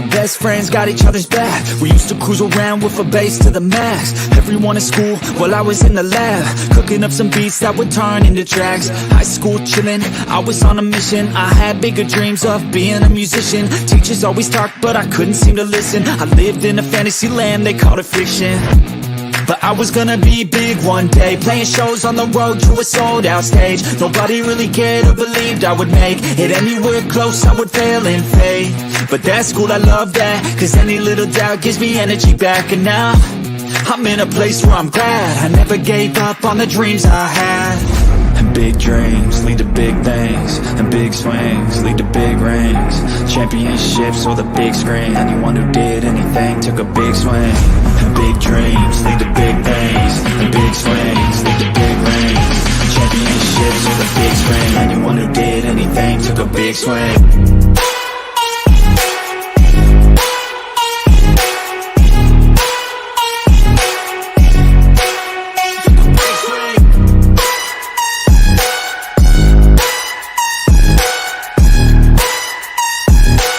So best friends got each other's back. We used to cruise around with a bass to the max. Everyone in school while I was in the lab, cooking up some beats that would turn into tracks. High school chillin', I was on a mission. I had bigger dreams of being a musician. Teachers always talked but I couldn't seem to listen. I lived in a fantasy land, they called it fiction. But I was gonna be big one day, playing shows on the road to a sold out stage. Nobody really cared or believed I would make it anywhere close, I would fail and fade. But that's cool, I love that, cause any little doubt gives me energy back. And now I'm in a place where I'm glad I never gave up on the dreams I had. And big dreams lead to big things, and big swings lead to big rings. Championships or the big screen, anyone who did anything took a big swing. And big dreams lead to big things, and big swings lead to big rings. Championships or the big screen, anyone who did anything took a big swing.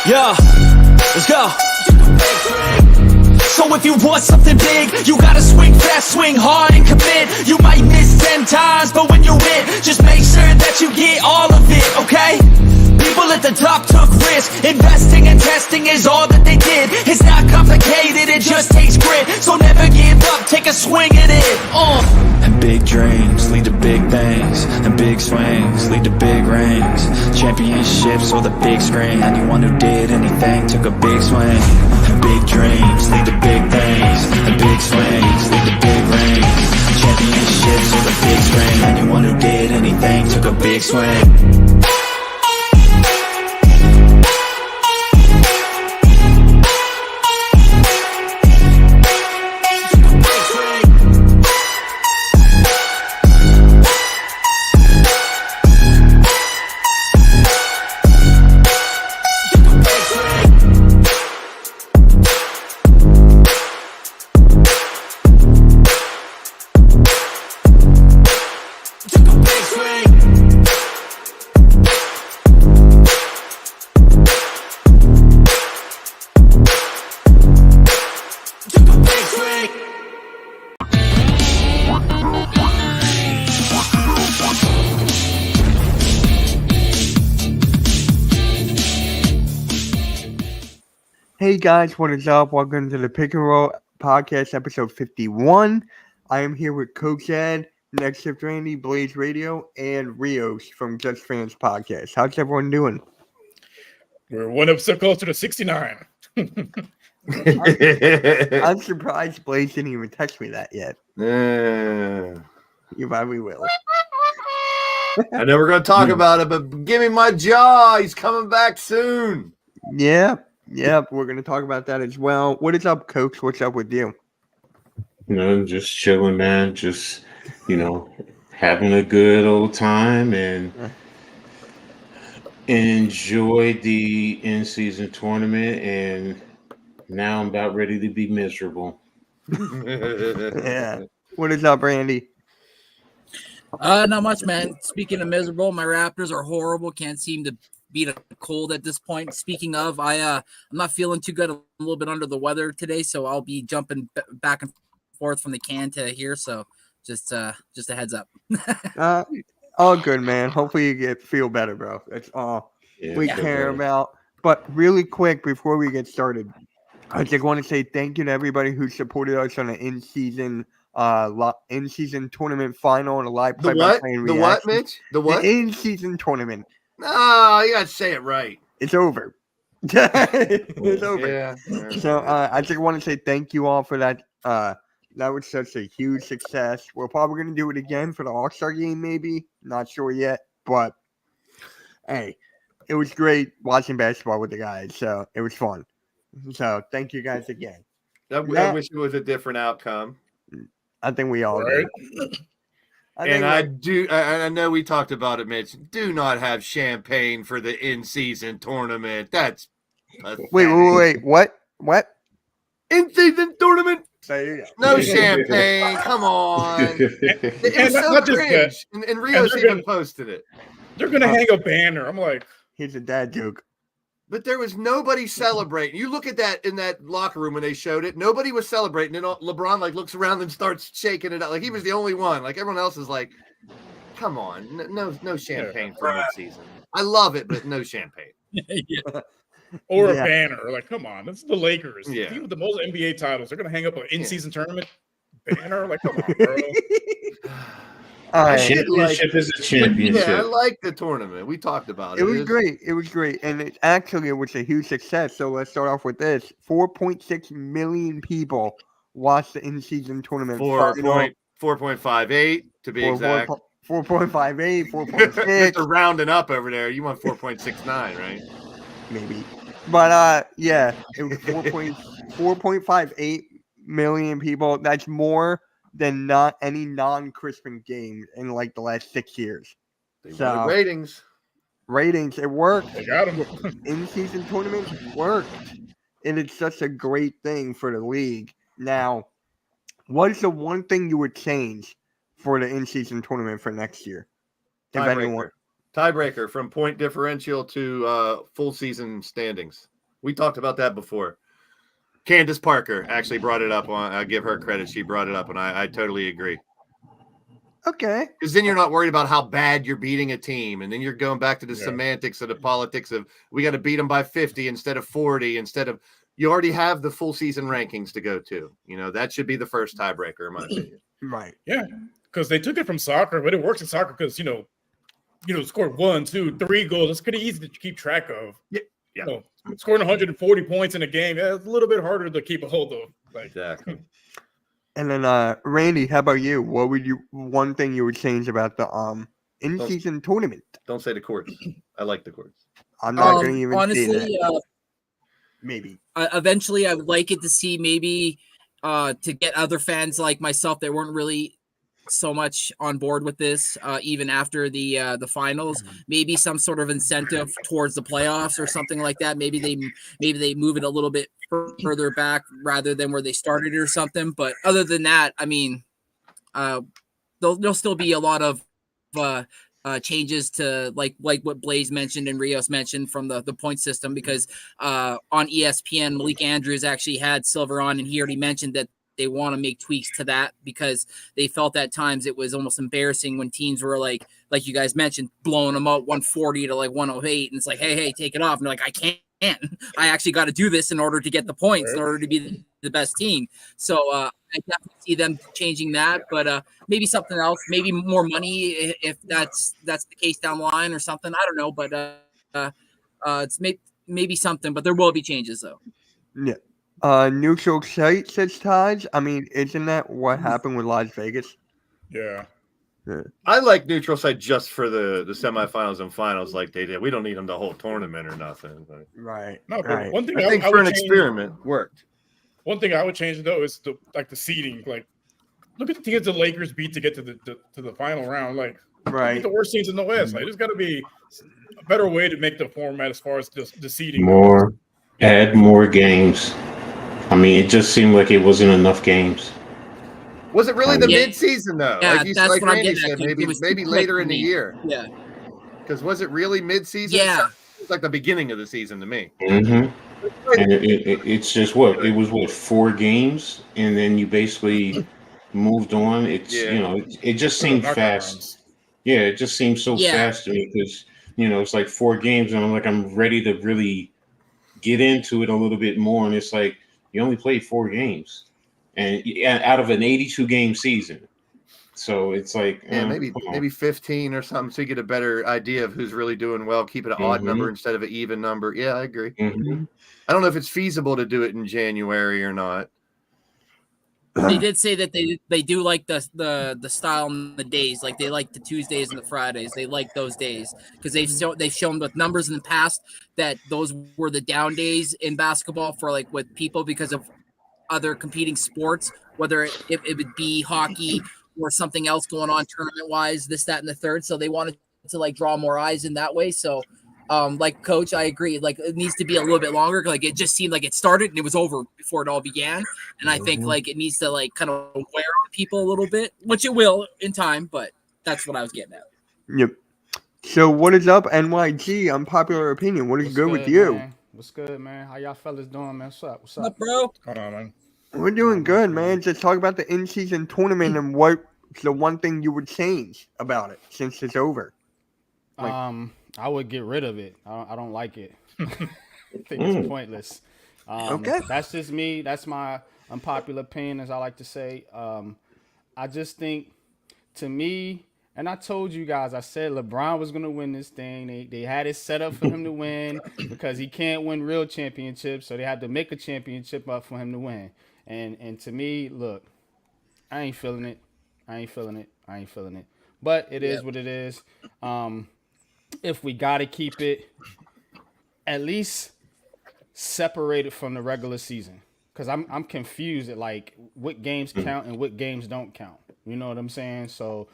Yeah, let's go. So if you want something big, you gotta swing fast, swing hard and commit. You might miss 10 times, but when you hit, just make sure that you get all of it, okay? People at the top took risks. Investing and testing is all that they did. It's not complicated, it just takes grit. So never give up, take a swing at it. And big dreams lead to big things, and big swings lead to big rings. Championships or the big screen, anyone who did anything took a big swing. And big dreams lead to big things, and big swings lead to big rings. Championships or the big screen, anyone who did anything took a big swing. Hey guys, what is up? Welcome to the Pick and Roll Podcast, episode 51. I am here with Coach Ed, Next Shift Randy, Blaze Radio, and Rios from Just Fans Podcast. How's everyone doing? We're one episode closer to 69. I'm surprised Blaze didn't even text me that yet. You probably will. I know we're going to talk about it, but give me my jaw. He's coming back soon. Yep, we're going to talk about that as well. What is up, Coach? What's up with you? Just chilling, man. Just, having a good old time and enjoyed the in-season tournament, and now I'm about ready to be miserable. Yeah. What is up, Randy? Not much, man. Speaking of miserable, my Raptors are horrible. Can't seem to beat a cold at this point. Speaking of, I'm not feeling too good. I'm a little bit under the weather today, so I'll be jumping back and forth from the can to here. So just a heads up. All good, man. Hopefully you feel better, bro. That's all we care about. But really quick before we get started, I just want to say thank you to everybody who supported us on the in-season tournament final and a live play-by-play reaction. The what, Mitch? The what? The in-season tournament. No, you got to say it right. It's over. It's over. Yeah. So I just want to say thank you all for that. That was such a huge success. We're probably going to do it again for the All-Star game, maybe. Not sure yet. But, hey, it was great watching basketball with the guys. So it was fun. So thank you guys again. I wish it was a different outcome. I think we all Right. do. I know we talked about it, Mitch. Do not have champagne for the in-season tournament. That's pathetic. Wait. What? In-season tournament? There you go. No champagne. Come on. It was so not just cringe. And Rios they're even gonna- posted it. They're going to hang a banner. I'm like, Here's a dad joke. But there was nobody celebrating. You look at that in that locker room when they showed it. Nobody was celebrating. And LeBron like looks around and starts shaking it out. Like he was the only one. Like everyone else is like, come on, no champagne for midseason. I love it, but no champagne. Or a banner. Like, come on, this is the Lakers. Yeah. The team with the most NBA titles. They're gonna hang up an in-season tournament banner. Like, come on, bro. All right. Championship is a championship. Yeah, I like the tournament. We talked about it. It was great. It was great. And it was a huge success. So let's start off with this. 4.6 million people watched the in-season tournament. 4.58 to be exact. 4.58, 4.6. Mr. Rounding up over there. You want 4.69, right? Maybe. But yeah, it was 4.58 million people. That's more than not any non-Christmas games in like the last 6 years. They So- wanted ratings. It worked. They got him. In-season tournament worked. And it's such a great thing for the league. Now, what's the one thing you would change for the in-season tournament for next year? If anyone. Tiebreaker from point differential to full season standings. We talked about that before. Candace Parker actually brought it up. I give her credit. She brought it up, and I totally agree. Okay. Because then you're not worried about how bad you're beating a team, and then you're going back to the semantics of the politics of we got to beat them by 50 instead of 40 instead of you already have the full season rankings to go to. You know, that should be the first tiebreaker, in my opinion. Right. Yeah, because they took it from soccer, but it works in soccer because scored 1, 2, 3 goals. It's pretty easy to keep track of. Yeah. Scoring 140 points in a game, it's a little bit harder to keep a hold of. Like, Exactly. And then Randy, how about you? What would one thing you would change about the in-season tournament? Don't say the courts. I like the courts. I'm not going to even say honestly, that. Maybe. Eventually, I would like it to see maybe to get other fans like myself that weren't really so much on board with this, even after the finals. Maybe some sort of incentive towards the playoffs or something like that. Maybe they move it a little bit further back rather than where they started it or something. But other than that, I mean, there'll still be a lot of changes to like what Blaze mentioned and Rios mentioned from the point system, because on ESPN, Malik Andrews actually had Silver on, and he already mentioned that they want to make tweaks to that because they felt at times it was almost embarrassing when teams were like you guys mentioned, blowing them out 140 to like 108, and it's like, hey, take it off. And they're like, I can't. I actually got to do this in order to get the points, in order to be the best team. So I definitely see them changing that, but maybe something else, maybe more money if that's the case down the line or something. I don't know, but it's maybe something, but there will be changes though. Yeah. Neutral site says Taj. I mean, isn't that what happened with Las Vegas? yeah. I like neutral site just for the semifinals and finals like they did. We don't need them the whole tournament or nothing. But Right. No, but Right. one thing I think I for would an change- experiment worked. One thing I would change though is the seeding. Like, look at the teams the Lakers beat to get to the final round. Like, Right. the worst teams in the West. Like, there's got to be a better way to make the format as far as the seeding. Add more games. I mean, it just seemed like it wasn't enough games. Was it really the Yeah. mid-season though? Yeah, like that's like what I'm Randy getting at, said, 'cause it was too maybe quick later for in the me. year. Yeah. Because was it really mid-season? Yeah. It was like the beginning of the season to me. Mm-hmm. And it's just what? It was 4 games, and then you basically moved on. It's Yeah. it just seemed Knockout fast. rounds. Yeah, it just seems so Yeah. fast to me because it's like 4 games, and I'm ready to really get into it a little bit more, and it's like you only played 4 games, and out of an 82 game season, so it's like Yeah, come on. maybe 15 or something, so you get a better idea of who's really doing well. Keep it an odd number instead of an even number. Yeah, I agree. Mhm. I don't know if it's feasible to do it in January or not. They did say that they do like the style and the days, like they like the Tuesdays and the Fridays. They like those days because they've shown with numbers in the past that those were the down days in basketball for like with people because of other competing sports, whether it would be hockey or something else going on tournament wise, this, that, and the third. So they wanted to like draw more eyes in that way. So like Coach, I agree. Like it needs to be a little bit longer. Like it just seemed like it started and it was over before it all began. And I think like it needs to like kind of wear on people a little bit, which it will in time. But that's what I was getting at. Yep. So what is up, NYG? Unpopular opinion. What is What's good with good, you? man? What's good, man? How y'all fellas doing, man? What's up? What's What's up? up, bro? Hold on, man. We're doing good, man. Just talk about the in-season tournament and what's the one thing you would change about it since it's over. Like- I would get rid of it. I don't like it. I think it's pointless. Okay. That's just me. That's my unpopular opinion, as I like to say. I just think, to me, and I told you guys, I said LeBron was going to win this thing. They had it set up for him to win because he can't win real championships, so they had to make a championship up for him to win. And to me, look, I ain't feeling it. But it is what it is. If we got to keep it, at least separated from the regular season, because I'm confused at like what games count and what games don't count. You know what I'm saying? So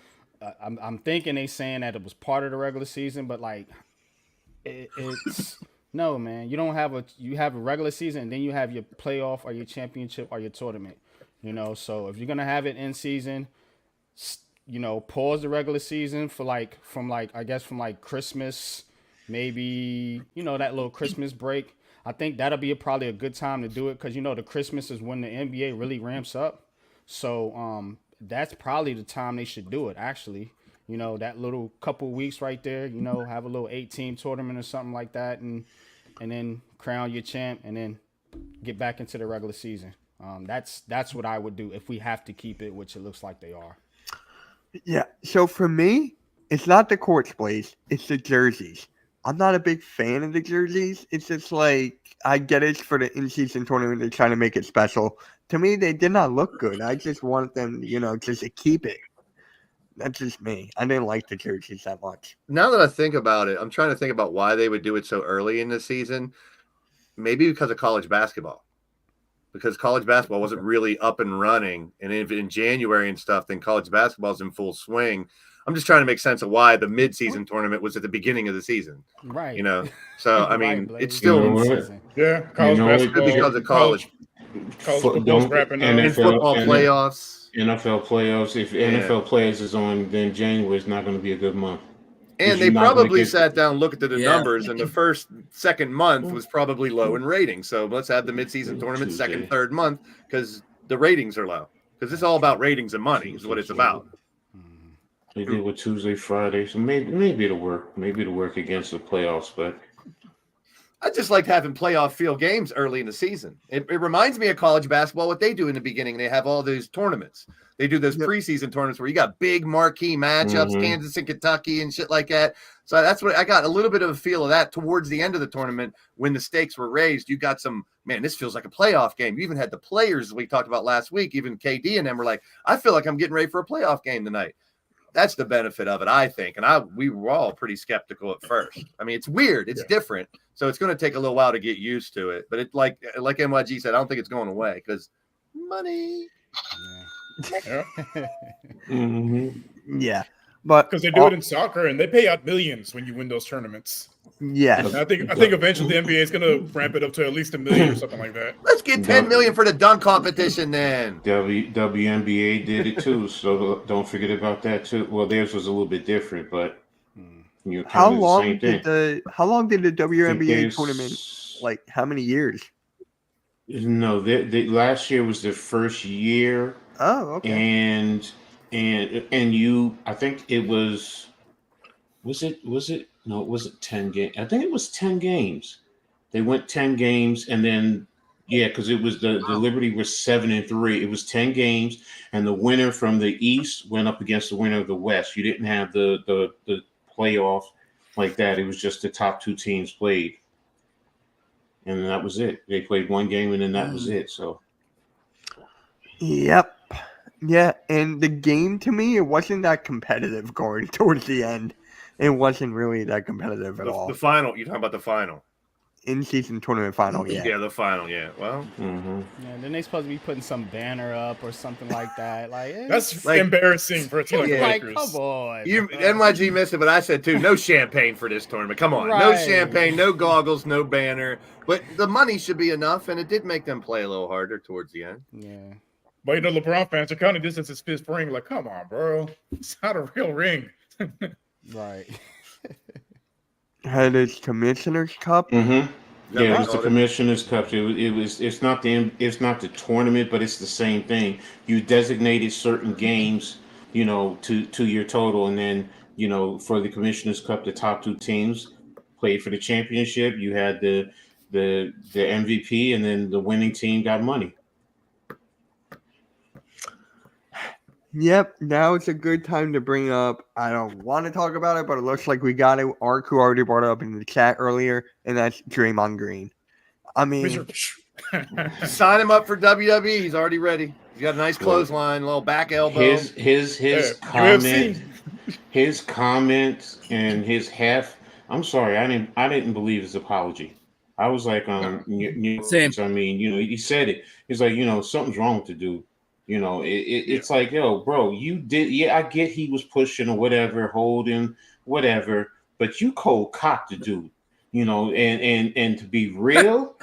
I'm thinking they saying that it was part of the regular season, but like it's no, man. You have a regular season and then you have your playoff or your championship or your tournament. You know, so if you're gonna have it in season, you know, pause the regular season for from Christmas, maybe, you know, that little Christmas break. I think that'll be probably a good time to do it because, you know, the Christmas is when the NBA really ramps up. So that's probably the time they should do it, actually. You know, that little couple weeks right there, you know, have a little 8-team tournament or something like that and then crown your champ and then get back into the regular season. That's what I would do if we have to keep it, which it looks like they are. Yeah. So for me, it's not the court plays, it's the jerseys. I'm not a big fan of the jerseys. It's just like, I get it for the in-season tournament. They're trying to make it special. To me, they did not look good. I just want them, you know, just to keep it. That's just me. I didn't like the jerseys that much. Now that I think about it, I'm trying to think about why they would do it so early in the season. Maybe because of college basketball. Because college basketball wasn't really up and running. And if in January and stuff, then college basketball's in full swing. I'm just trying to make sense of why the mid-season tournament was at the beginning of the season. Right. You know, so I mean, Blaze. it's still You know what? season. Yeah, college basketball. because of college football's wrapping up. and football playoffs. NFL playoffs. If NFL players is on, then January is not going to be a good month. And they You're not gonna probably get- sat down, looked at the Yeah. numbers, and the second month was probably low in ratings. So let's have the midseason tournament Tuesday. second, third month because the ratings are low. Because it's all about ratings and money is what it's about. They did with Tuesday, Friday, so maybe it'll work. Maybe it'll work against the playoffs, but I just like having playoff field games early in the season. It reminds me of college basketball, what they do in the beginning. They have all these tournaments. They do those preseason tournaments where you got big marquee matchups, Kansas and Kentucky and shit like that. So that's what I got a little bit of a feel of that towards the end of the tournament when the stakes were raised. You got some, man, this feels like a playoff game. You even had the players we talked about last week, even KD and them were like, I feel like I'm getting ready for a playoff game tonight. That's the benefit of it, I think. And we were all pretty skeptical at first. I mean, it's weird. It's different. So it's going to take a little while to get used to it. But it like NYG said, I don't think it's going away because money. Yeah. Yeah. But Because they do it in soccer and they pay out millions when you win those tournaments. yes. And I think eventually the NBA is going to ramp it up to at least $1 million or something like that. Let's get 10 million for the dunk competition then. WNBA did it too, so don't forget about that too. Well, theirs was a little bit different, but you know, How kind of the long same did thing. how long did the I think WNBA there's- tournament, like how many years? No, last year was the first year. Oh, okay. And you, I think it was it no, it wasn't 10 games. I think it was 10 games. They went 10 games and then because it was the Liberty was 7-3. It was 10 games and the winner from the East went up against the winner of the West. You didn't have the playoff like that. It was just the top two teams played. And that was it. They played one game and then that was it. So Yep. Yeah, and the game to me, it wasn't that competitive going towards the end. It wasn't really that competitive at all. The final, you're talking about the final. In-season tournament final, yeah. Yeah, the final, yeah. Well, Yeah, then they supposed to be putting some banner up or something like that. Like That's Like- embarrassing for a team like the Yeah. Lakers. come on. NYG missed it, but I said too, no champagne for this tournament. Come on. No Right. champagne, no goggles, no banner. But the money should be enough, and it did make them play a little harder towards the end. Yeah. But you know, LeBron fans are counting this as his fifth ring. Like, come on, bro. It's not a real ring. Right. Had its Commissioner's Cup. that Yeah, what it they was the called it? Commissioner's Cup. It's not the tournament, but it's the same thing. You designated certain games, to your total, and then for the Commissioner's Cup, the top two teams played for the championship. You had the MVP, and then the winning team got money. Yep, now it's a good time to bring up. I don't want to talk about it, but it looks like we got it. Ark, who already brought it up in the chat earlier, and that's Draymond Green. I mean, Sign him up for WWE. He's already ready. He's got a nice Well, clothesline, little back elbow. His UFC. comments and his half. I'm sorry, I didn't believe his apology. I was like, Same. I mean, he said it. He's like, something's wrong with the dude. It's like, yo, bro, you did. Yeah, I get he was pushing or whatever, holding whatever, but you cold cocked the dude. And to be real,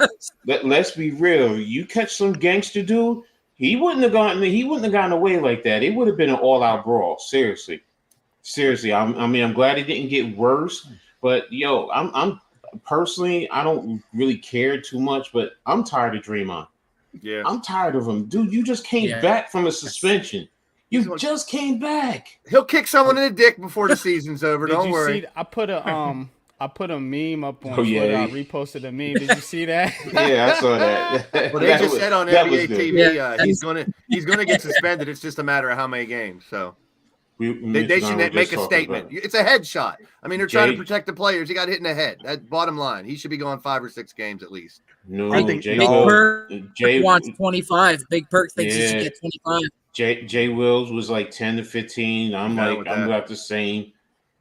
let's be real. You catch some gangster dude, he wouldn't have gotten away like that. It would have been an all-out brawl. Seriously. I'm glad it didn't get worse. But yo, I'm personally, I don't really care too much, but I'm tired of Draymond. Yeah. I'm tired of him, dude. You just came back from a suspension. You just came back. He'll kick someone in the dick before the season's over. Don't worry. See, I put a meme up on Oh, Twitter. yeah. I reposted a meme. Did you see that? Yeah, I saw that. Well, they That just was- said on that was NBA good. TV he's gonna get suspended. It's just a matter of how many games. So they should make a statement. It's a headshot. I mean, they're trying to protect the players. He got hit in the head. That bottom line. He should be going 5 or 6 games at least. No, I think Big Perk wants 25. Big Perk thinks he should get 25. Jay Wills was like 10 to 15. I'm about the same.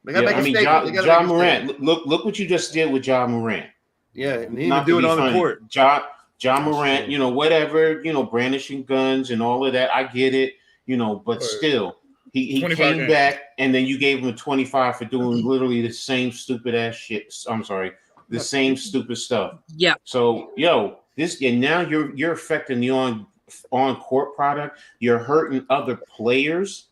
They gotta make a statement. They gotta John make a Morant. Look what you just did with John Morant. Yeah, and he Not didn't do to it be on the funny. court. John Morant, whatever, brandishing guns and all of that. I get it, but still, he 25 came games. back and then you gave him a 25 for doing literally the same stupid ass shit. I'm sorry, the same stupid stuff. Yeah. So, and now you're affecting the on court product. You're hurting other players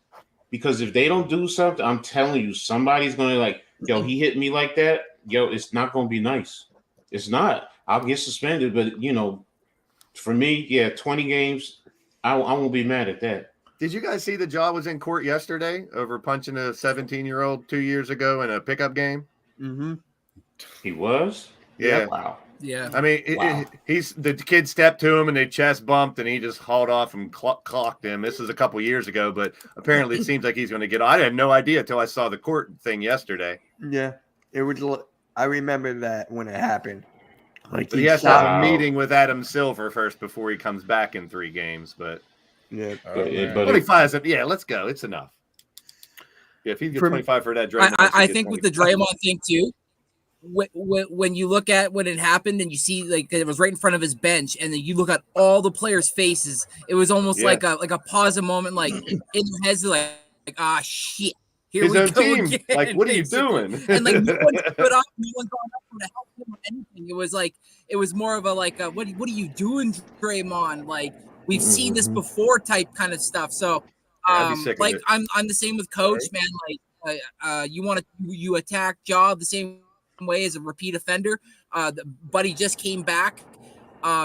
because if they don't do something, I'm telling you, somebody's gonna like, yo, he hit me like that. Yo, it's not gonna be nice. It's not. I'll get suspended, but for me, 20 games, I won't be mad at that. Did you guys see the Jaw was in court yesterday over punching a 17-year-old 2 years ago in a pickup game? mm-hmm. He was? Yeah. Wow. Yeah. I mean, Wow. the kid stepped to him and they chest bumped and he just hauled off and clocked him. This was a couple years ago, but apparently it seems like he's going to get. I had no idea until I saw the court thing yesterday. Yeah, it was. I remember that when it happened. Like But he has to have a Wow. meeting with Adam Silver first before he comes back in 3 games. But Yeah, Oh, man. But 25 is let's go. It's enough. Yeah, if he gets For- 25 for that, Draymond I should think get with the 25. Draymond thing too, when you look at when it happened and you see like it was right in front of his bench, and then you look at all the players' faces, it was almost Yeah. like a pause, a moment, like in your heads, like ah shit, here His we own go team. again. Like, what are you basically. doing? And like no one stood up, no one gone up to help him or anything. It was more of a like what are you doing, Draymond? Like we've seen this before type kind of stuff. So Yeah, I'd be sick of like it. I'm the same with Coach, man. Like you attack Job the same way as a repeat offender. But he just came back.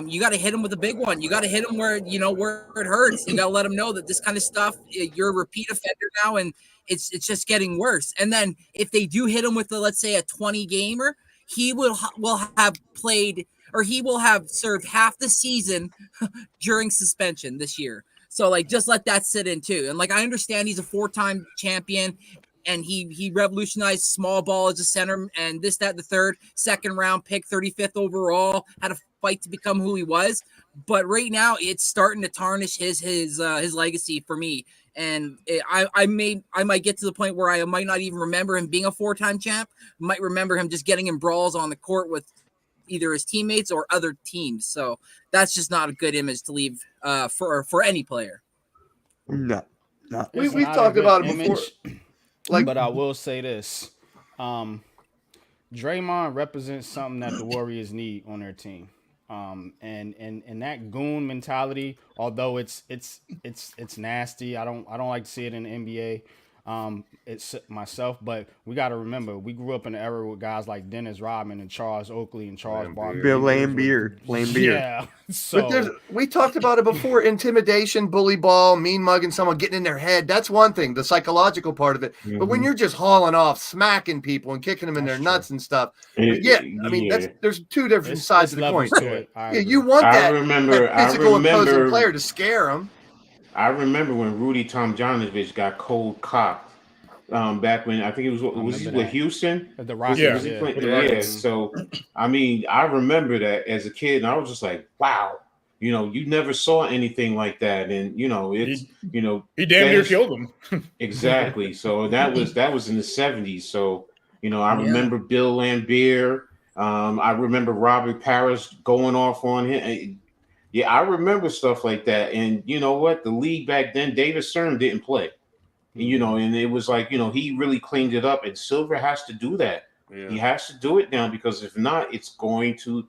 You got to hit him with a big one. You got to hit him where it hurts. You got to let him know that this kind of stuff, you're a repeat offender now, and it's just getting worse. And then if they do hit him with let's say a 20 gamer, he will have played, or he will have served half the season during suspension this year. So like just let that sit in too. And like I understand he's a 4-time champion. And he revolutionized small ball as a center, and this, that, the third, 2nd round pick, 35th overall, had a fight to become who he was. But right now, it's starting to tarnish his legacy for me. And I might get to the point where I might not even remember him being a 4-time champ. Might remember him just getting in brawls on the court with either his teammates or other teams. So that's just not a good image to leave for any player. no. It's We've not a talked good about it image, before. Like, but I will say this. Draymond represents something that the Warriors need on their team. And that goon mentality, although it's nasty, I don't like to see it in the NBA. It's myself, but we got to remember we grew up in an era with guys like Dennis Rodman and Charles Oakley and Charles Barkley. Bill Laimbeer. Yeah. So we talked about it before: intimidation, bully ball, mean mugging someone, getting in their head. That's one thing, the psychological part of it. But when you're just hauling off, smacking people and kicking them in their nuts and stuff, there's two different sides of the coin. You want that physical opposing player to scare them. I remember when Rudy Tomjanovich got cold cocked back when I think it was he with Houston? The Rockets. Yeah. So I mean, I remember that as a kid, and I was just like, wow, you never saw anything like that. And he damn near killed him. Exactly. So that was in the 70s. So, I remember Bill Laimbeer. I remember Robert Parrish going off on him. Yeah, I remember stuff like that. And you know what? The league back then, David Stern didn't play. And it was like, he really cleaned it up. And Silver has to do that. Yeah. He has to do it now, because if not, it's going to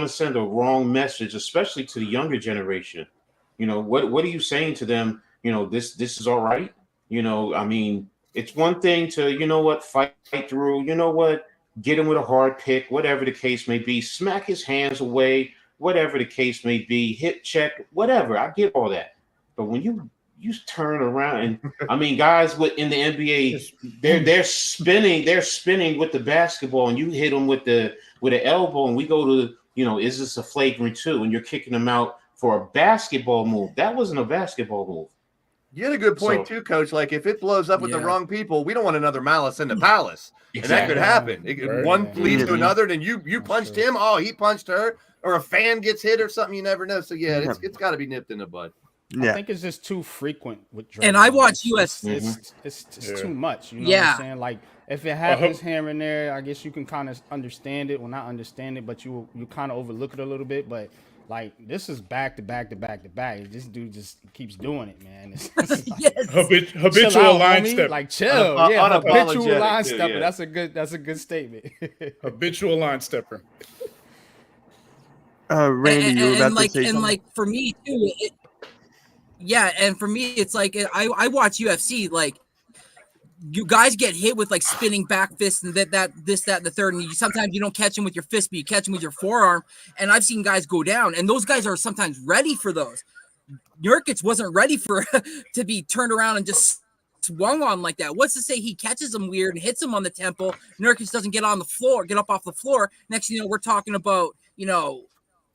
send a wrong message, especially to the younger generation. What are you saying to them? This is all right. I mean, it's one thing to, fight through, get him with a hard pick, whatever the case may be, smack his hands away, whatever the case may be, hip check, whatever. I get all that. But when you turn around and I mean, guys in the NBA, they're spinning with the basketball, and you hit them with an elbow, and we go to, is this a flagrant 2? And you're kicking them out for a basketball move. That wasn't a basketball move. You had a good point too, Coach. Like, if it blows up with the wrong people, we don't want another Malice in the Palace. Exactly. And that could happen. One leads to another, then you punched him. Oh, he punched her. Or a fan gets hit or something. You never know. So, it's got to be nipped in the bud. I think it's just too frequent with Draymond. And I watch UFC. It's too much. You know what I'm saying? Like, if it happens here and there, I guess you can kind of understand it. Well, not understand it, but you kind of overlook it a little bit. But like, this is back to back to back to back. This dude just keeps doing it, man. Habitual line stepper. Like, chill. Habitual line stepper. Yeah. That's a good statement. Habitual line stepper. Randy, you were about to say something? And like for me too, and for me it's like I watch UFC. Like, you guys get hit with like spinning back fists and this, that, and the third, and sometimes you don't catch them with your fist, but you catch them with your forearm. And I've seen guys go down, and those guys are sometimes ready for those. Nurkic wasn't ready for to be turned around and just swung on like that. What's to say he catches him weird and hits him on the temple? Nurkic doesn't get up off the floor. Next thing you know, we're talking about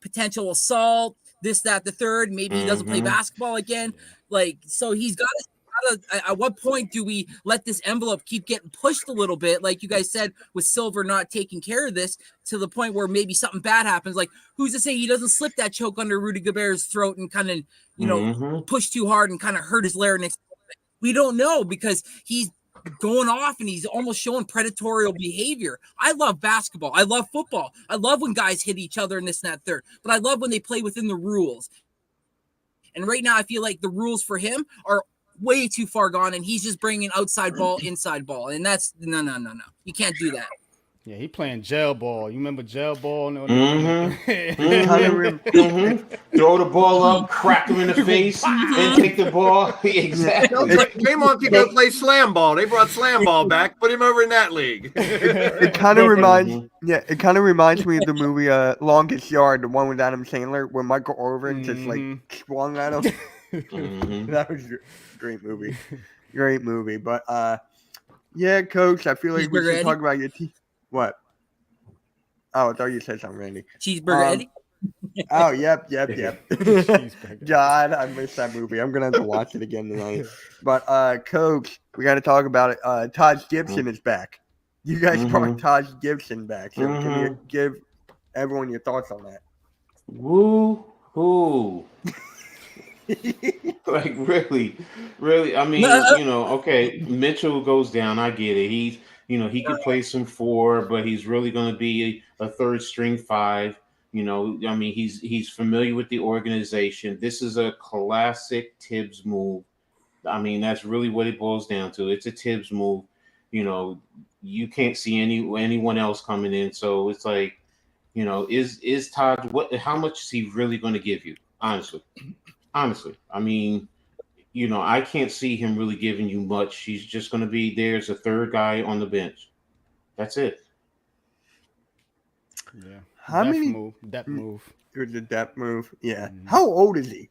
potential assault, this, that, the third. Maybe he doesn't play basketball again. Like, so he's got to. At what point do we let this envelope keep getting pushed a little bit? Like you guys said, with Silver not taking care of this, to the point where maybe something bad happens. Like, who's to say he doesn't slip that choke under Rudy Gobert's throat and kind of, push too hard and kind of hurt his larynx? We don't know, because he's going off and he's almost showing predatory behavior. I love basketball. I love football. I love when guys hit each other and this and that third, but I love when they play within the rules. And right now I feel like the rules for him are way too far gone, and he's just bringing outside ball, inside ball. And that's no. You can't do that. Yeah, he playing jail ball. You remember jail ball? Throw the ball up, crack him in the face, and take the ball. Exactly. Draymond could go play slam ball. They brought slam ball back. Put him over in that league. It kind of reminds me of the movie Longest Yard, the one with Adam Sandler, where Michael Irvin just like swung at him. That was a great movie. But Coach, I feel like we should talk about your team. What? Oh, I thought you said something, Randy. Cheeseburger Eddie? Oh, yep. God, I missed that movie. I'm going to have to watch it again tonight. But, Coach, we got to talk about it. Taj Gibson is back. You guys brought Taj Gibson back. So can you give everyone your thoughts on that? Woo-hoo. Like, really. I mean, okay, Mitchell goes down. I get it. He could play some 4, but he's really going to be a third string 5. I mean, he's familiar with the organization. This is a classic Tibbs move. I mean, that's really what it boils down to. It's a Tibbs move. You can't see anyone else coming in. So it's like, is Todd, how much is he really going to give you? Honestly. I mean, I can't see him really giving you much. He's just going to be there as a third guy on the bench. That's it. Yeah. How many? Depth move. It was a depth move. Yeah. Mhm. How old is he?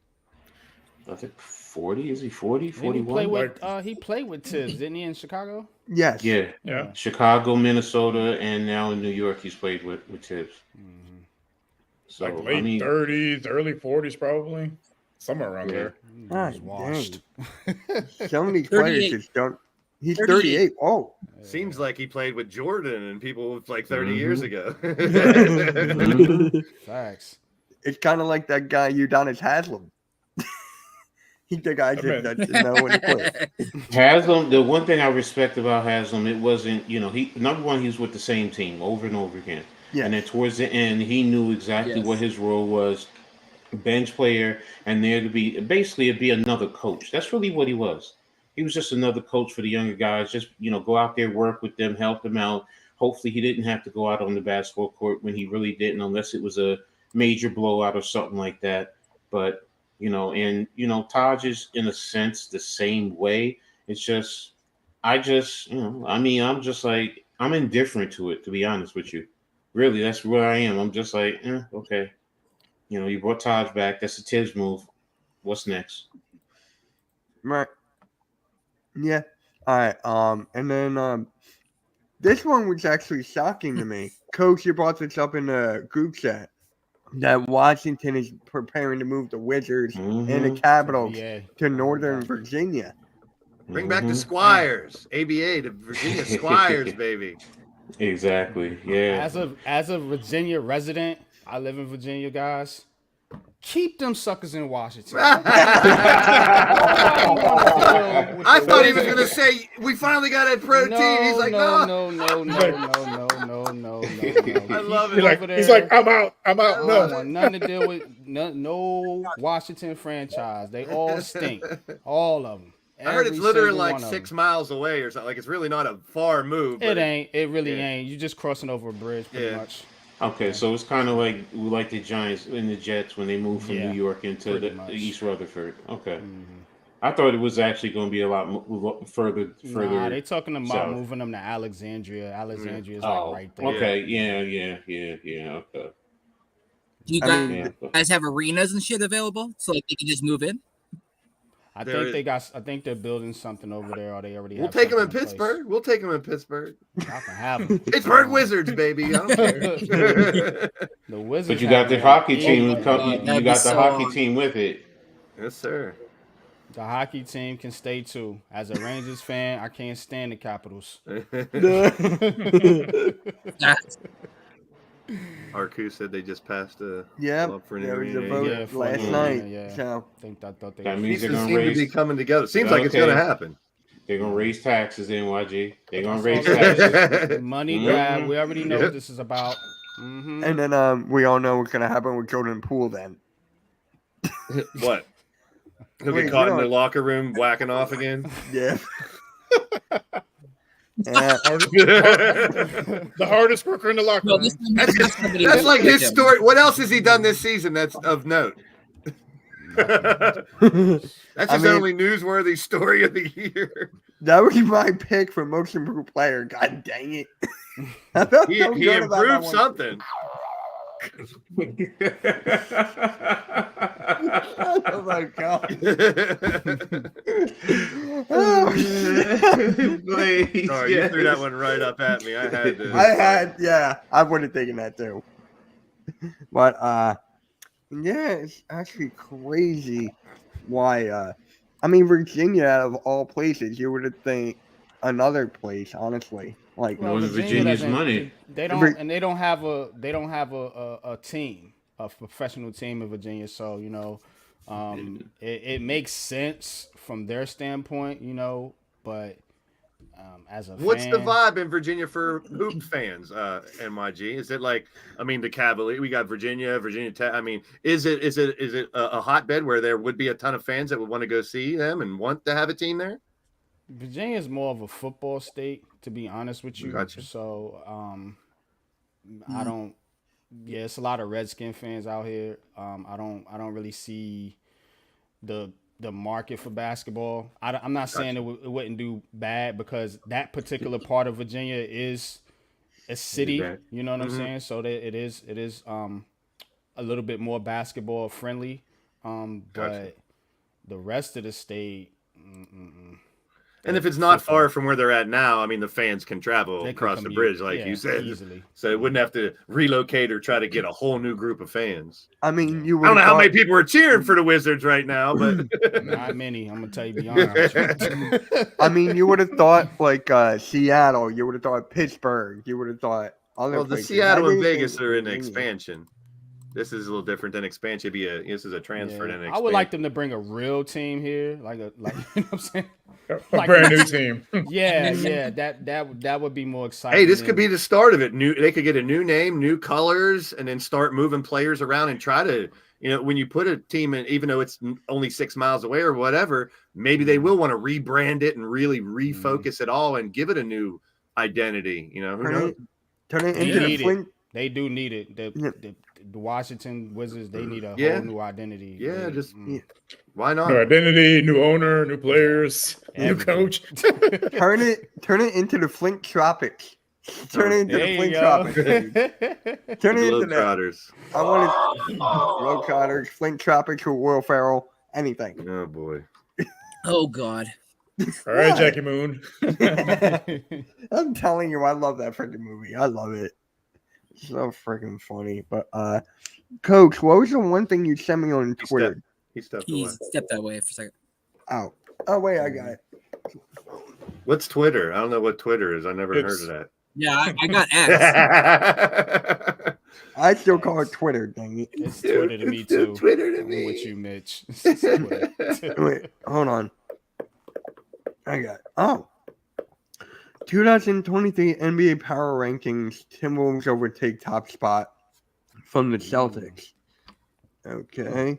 I think 40. Is he 40? Didn't he play 41? with he played with Tibbs, didn't he, in Chicago? Yes. Yeah. Yeah. Chicago, Minnesota, and now in New York, he's played with Tibbs. Mhm. So, Like late 30s, early 40s, probably. Somewhere around there. He Ah, was washed. Some of these players 38. just don't. He's 38. 38. Oh. Seems like he played with Jordan and people like 30 years ago. Facts. It's kind of like that guy Udonis Haslam. He's the guy just doesn't know when to play. Haslam, the one thing I respect about Haslam, it wasn't, he number one, he was with the same team over and over again. Yeah. And then towards the end, he knew exactly Yes. what his role was, bench player, and there to be basically it'd be another coach. That's really what he was. He was just another coach for the younger guys. Just go out there, work with them, help them out. Hopefully, he didn't have to go out on the basketball court when he really didn't, unless it was a major blowout or something like that. But Taj is in a sense the same way. It's just, I'm just like I'm indifferent to it, to be honest with you. Really, that's where I am. I'm just like, okay. You brought Taj back. That's a Tibbs move. What's next? Right. Yeah. All right. And then this one was actually shocking to me. Coach, you brought this up in the group chat that Washington is preparing to move the Wizards and the Capitals VA. to Northern Virginia. Bring back the Squires, ABA to Virginia Squires, baby. Exactly. Yeah. As a Virginia resident, I live in Virginia, guys. Keep them suckers in Washington. I thought he was going to say, we finally got a pro team. He's like, no. No. I love He's it. like, I'm out. I don't No. want nothing to deal with no Washington franchise. They all stink. All of them. I heard it's Every literally single like one of 6 them. miles away or something. Like, it's really not a far move. It but ain't. It really yeah. ain't. You're just crossing over a bridge pretty Yeah. much. Okay, so it's kind of like the Giants and the Jets when they moved from Yeah, New York into pretty the much. East Rutherford. Okay. Mhm. I thought it was actually going to be a lot further. Nah, they talking about south. moving them to Alexandria. Alexandria is Oh, like right there. okay. Yeah. Okay. Do you I guys, mean, Yeah. have arenas and shit available so like they can just move in? I There think I think they're building something over there, or they already. We'll have take them in something place. Pittsburgh. We'll take them in Pittsburgh. Y'all can have them. Pittsburgh Wizards, baby. I don't care. The Wizards. But you got the have hockey them. team. my God, You that'd got be the so hockey awesome. team with it. Yes, sir. The hockey team can stay too. As a Rangers fan, I can't stand the Capitals. That's Arcu said they just passed a Yep. up for an There was a arena. vote Yeah, for last the night. arena, yeah. So I thought they. That means Pieces they're going seem to to be raise. coming together. Seems like it's Okay. going to happen. They're going to raise taxes. NYG. They're going to That's raise all taxes. Money Mhm. grab. We already know Yep. what this is about. Mhm. and then we all know what's gonna happen with Jordan Poole then. What? He'll Wait, get caught we in the don't- locker room whacking off again. Yeah. Yeah. The hardest worker in the locker no, room. this time That's, there's somebody that's with like his him. story. What else has he done this season that's of note? That's I his mean- only newsworthy story of the year. That was my pick for most improved player. God dang it. I felt He, so he good about that improved one. something. Oh my god. Please, Sorry, you threw that one right up at me. I had to. I would have taken that too. But yeah, it's actually crazy why I mean Virginia out of all places, you would have think another place, honestly. Like Well, Virginia's doesn't- money. They don't, and they don't have a team, a professional team in Virginia. So it makes sense from their standpoint, But as a What's fan, the vibe in Virginia for hoop fans, NYG? Is it like, I mean, the Cavalier, we got Virginia Tech. I mean, is it a hotbed where there would be a ton of fans that would want to go see them and want to have a team there? Virginia is more of a football state, to be honest with you. Gotcha. So I don't. Yeah, it's a lot of Redskin fans out here. I don't really see the the market for basketball. I'm not saying it wouldn't do bad because that particular part of Virginia is a city. bad. You know what I'm saying? So that it is a little bit more basketball friendly. But the rest of the state. And if it's not far from where they're at now, I mean, the fans can travel They can across the commute, bridge, like yeah, you said, easily. so it wouldn't have to relocate or try to get a whole new group of fans. I mean, you I don't know how thought, many people are cheering for the Wizards right now, but Not many. I'm gonna tell you beyond. honest. I mean, you would have thought like Seattle. You would have thought Pittsburgh. You would have thought other well, the places. Seattle I and didn't Vegas think are in Virginia. expansion. This is a little different than expansion. This is a transfer Yeah. than an I expansion. would like them to bring a real team here, like you know what I'm saying? A Like- brand new team. Yeah, that would be more exciting. Hey, this could than- be the start of it. They could get a new name, new colors, and then start moving players around and try to, when you put a team in, even though it's only 6 miles away or whatever, maybe they will want to rebrand it and really refocus it all and give it a new identity. Who knows? Turn it They into the need it. Flint. They do need it. Yeah. The Washington Wizards, they need a Yeah. whole new identity. Yeah, They- just mm. why not? New identity, new owner, new players, new Everything. coach. Turn it into the Flint Tropics. Turn it into There the you Flint go. Tropics. Dude. Turn it into that. Globetrotters. I want Globetrotters, Flint Tropics with Will Ferrell, anything. Oh boy. Oh God. All right, Jackie Moon. I'm telling you, I love that freaking movie. I love it. So freaking funny. But Coach, what was the one thing you sent me on Twitter? He stepped away. He stepped that way for a second. Oh. Oh wait, I got it. What's Twitter? I don't know what Twitter is. I never It's- heard of Yeah, I got X. that. I still call it Twitter, dang it. It's Twitter to me It's still too. Twitter to I'm me. with you, Mitch. It's Twitter. Wait, hold on. I got it. Oh. 2023 NBA Power Rankings. Timberwolves overtake top spot from the Celtics. Okay.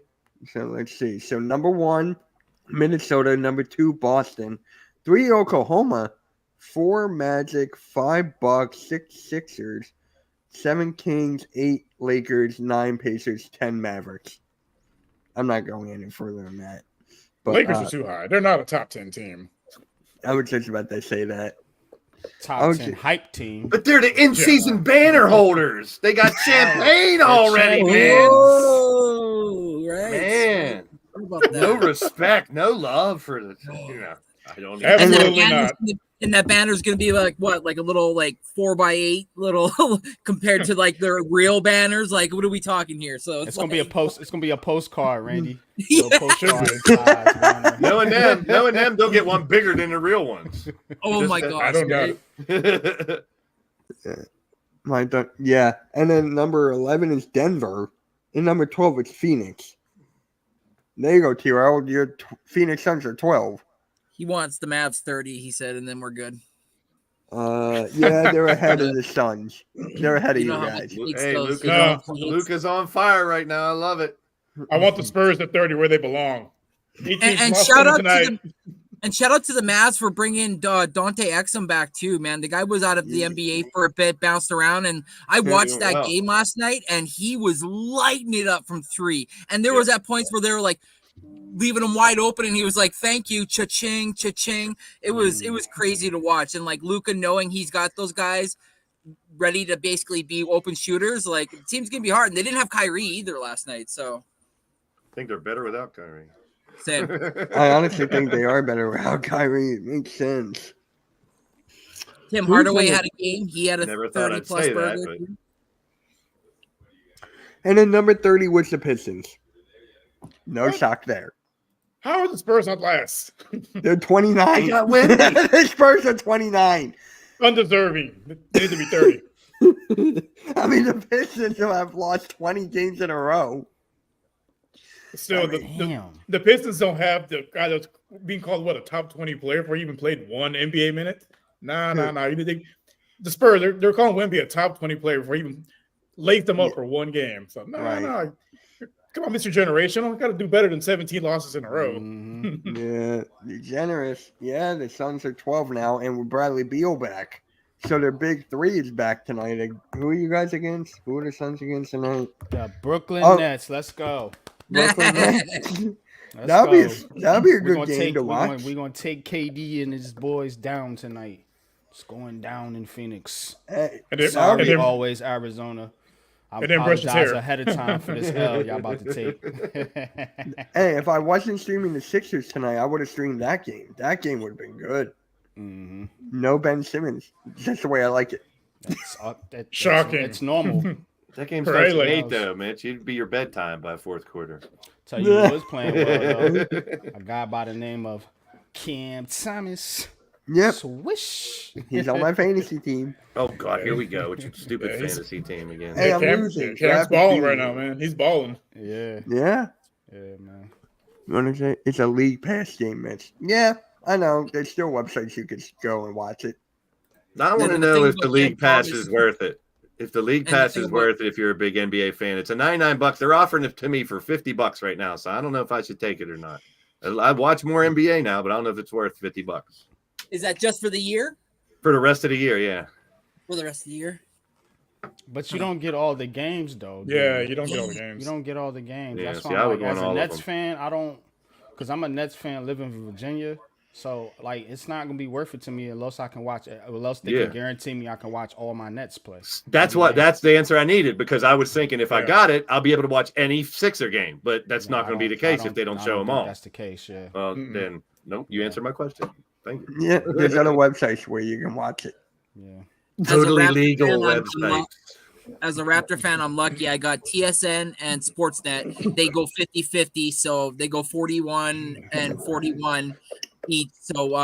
So let's see. So number 1, Minnesota. Number 2, Boston. 3, Oklahoma. 4, Magic. 5, Bucks. 6, Sixers. 7, Kings. 8, Lakers. 9, Pacers. 10, Mavericks. I'm not going any further than that. But Lakers are too high. They're not a top 10 team. I was just about to say that. Top Okay. 10 hype team. But they're the in-season banner holders. They got champagne already, man. Oh, right. Man, What about no that? respect, no love for the. I don't. Absolutely And that not. banner's gonna be like what, like a little like 4x8 little compared to like their real banners. Like, what are we talking here? So It's gonna be a post. It's gonna be a postcard, Randy. Yeah. Little postcard size, Knowing them, they'll get one bigger than the real ones. Oh my Just- gosh. I don't doubt it. Yeah. And then number 11 is Denver. And number 12 is Phoenix. There you go, T-Rail. Your Phoenix Suns are 12. He wants the Mavs 30, he said, and then we're good. Yeah, they're ahead of the Suns. They're ahead of You you know how much guys. he hates Hey, those Luka- points. Luca's on fire right now. I love it. I want the Spurs at 30 where they belong. 18 And lost shout them out tonight. shout out to the Mavs for bringing Dante Exum back too, man. The guy was out of the NBA for a bit, bounced around, and I watched doing that well. game last night, and he was lighting it up from 3. And there was at points where they were like leaving him wide open, and he was like, "Thank you, cha-ching, cha-ching." It was crazy to watch, and like Luka knowing he's got those guys ready to basically be open shooters. Like, the team's gonna be hard, and they didn't have Kyrie either last night, so I think they're better without Kyrie. same. I honestly think they are better without Kyrie. It makes sense. Tim Who's Hardaway gonna- had a game. He had a Never thought 30 I'd plus say that, burger. but- And then number 30 was the Pistons. No What? shock there. How are the Spurs not last? They're 29. They got Wemby. The Spurs are 29. Undeserving. They need to be 30. I mean, the Pistons have lost 20 games in a row. Still, Damn. the Pistons don't have the guy that's being called a top 20 player for even played one NBA minute. Nah. The Spurs, they're calling Wemby a top 20 player before he even laid them up for one game. So Right. no. Come on, Mr. Generational. Got to do better than 17 losses in a row. Mhm. Yeah, you're generous. Yeah, the Suns are 12 now, and with Bradley Beal back. So their big 3 is back tonight. Who are you guys against? Who are the Suns against tonight? The Brooklyn Oh. Nets. Let's go. Brooklyn Nets. That'll be a good game to We're watch. gonna take KD and his boys down tonight. It's going down in Phoenix. Hey, And then- Sorry, and then- always Arizona. I And then brush his apologize hair. ahead of time for this L y'all about to take. hey, if I wasn't streaming the Sixers tonight, I would have streamed that game. That game would have been good. Mhm. No Ben Simmons. Just the way I like it. That's Shocking. It's normal. That game Right, starts like- at 8, though, Mitch. It'd be your bedtime by fourth quarter. Tell you who was playing well though. A guy by the name of Cam Thomas. Yep. Swish. He's on my fantasy team. Oh, God, here we go with your stupid Yeah, he's- fantasy team again. Hey, I'm Cam, losing. Cam's Rapid balling fever. right now, man. He's balling. Yeah. Yeah. Yeah, man. You want to say it's a league pass game, Mitch? Yeah, I know. There's still websites you could go and watch it. I want The to thing know if about the league Cam pass Thomas- is worth it. If the league And the pass thing is about- worth it, if you're a big NBA fan, it's a $99. They're offering it to me for $50 right now, so I don't know if I should take it or not. I watch more NBA now, but I don't know if it's worth $50 Is that just for the year? for the rest of the year. Yeah, For the rest of the year? But you don't get all the games though. dude. Yeah, you don't get all the You games. don't get all the games. Yeah, That's see, why I I'm would like, want as a all of Nets them. fan, I don't, because I'm a Nets fan living in Virginia. So like, it's not gonna be worth it to me unless I can watch. Unless they Yeah. can guarantee me I can watch all my Nets play. that's the answer I needed, because I was thinking if I Yeah. got it, I'll be able to watch any Sixer game. But that's not going to be the case if they don't show them think all. That's the case. Yeah. Well, Mm-mm. then nope. You answered my question. Thank you. Yeah, there's other websites where you can watch it. Yeah. Totally Raptor legal fan, I'm website. As a Raptor fan, I'm lucky. I got TSN and Sportsnet. They go 50-50, so they go 41 and 41 each. So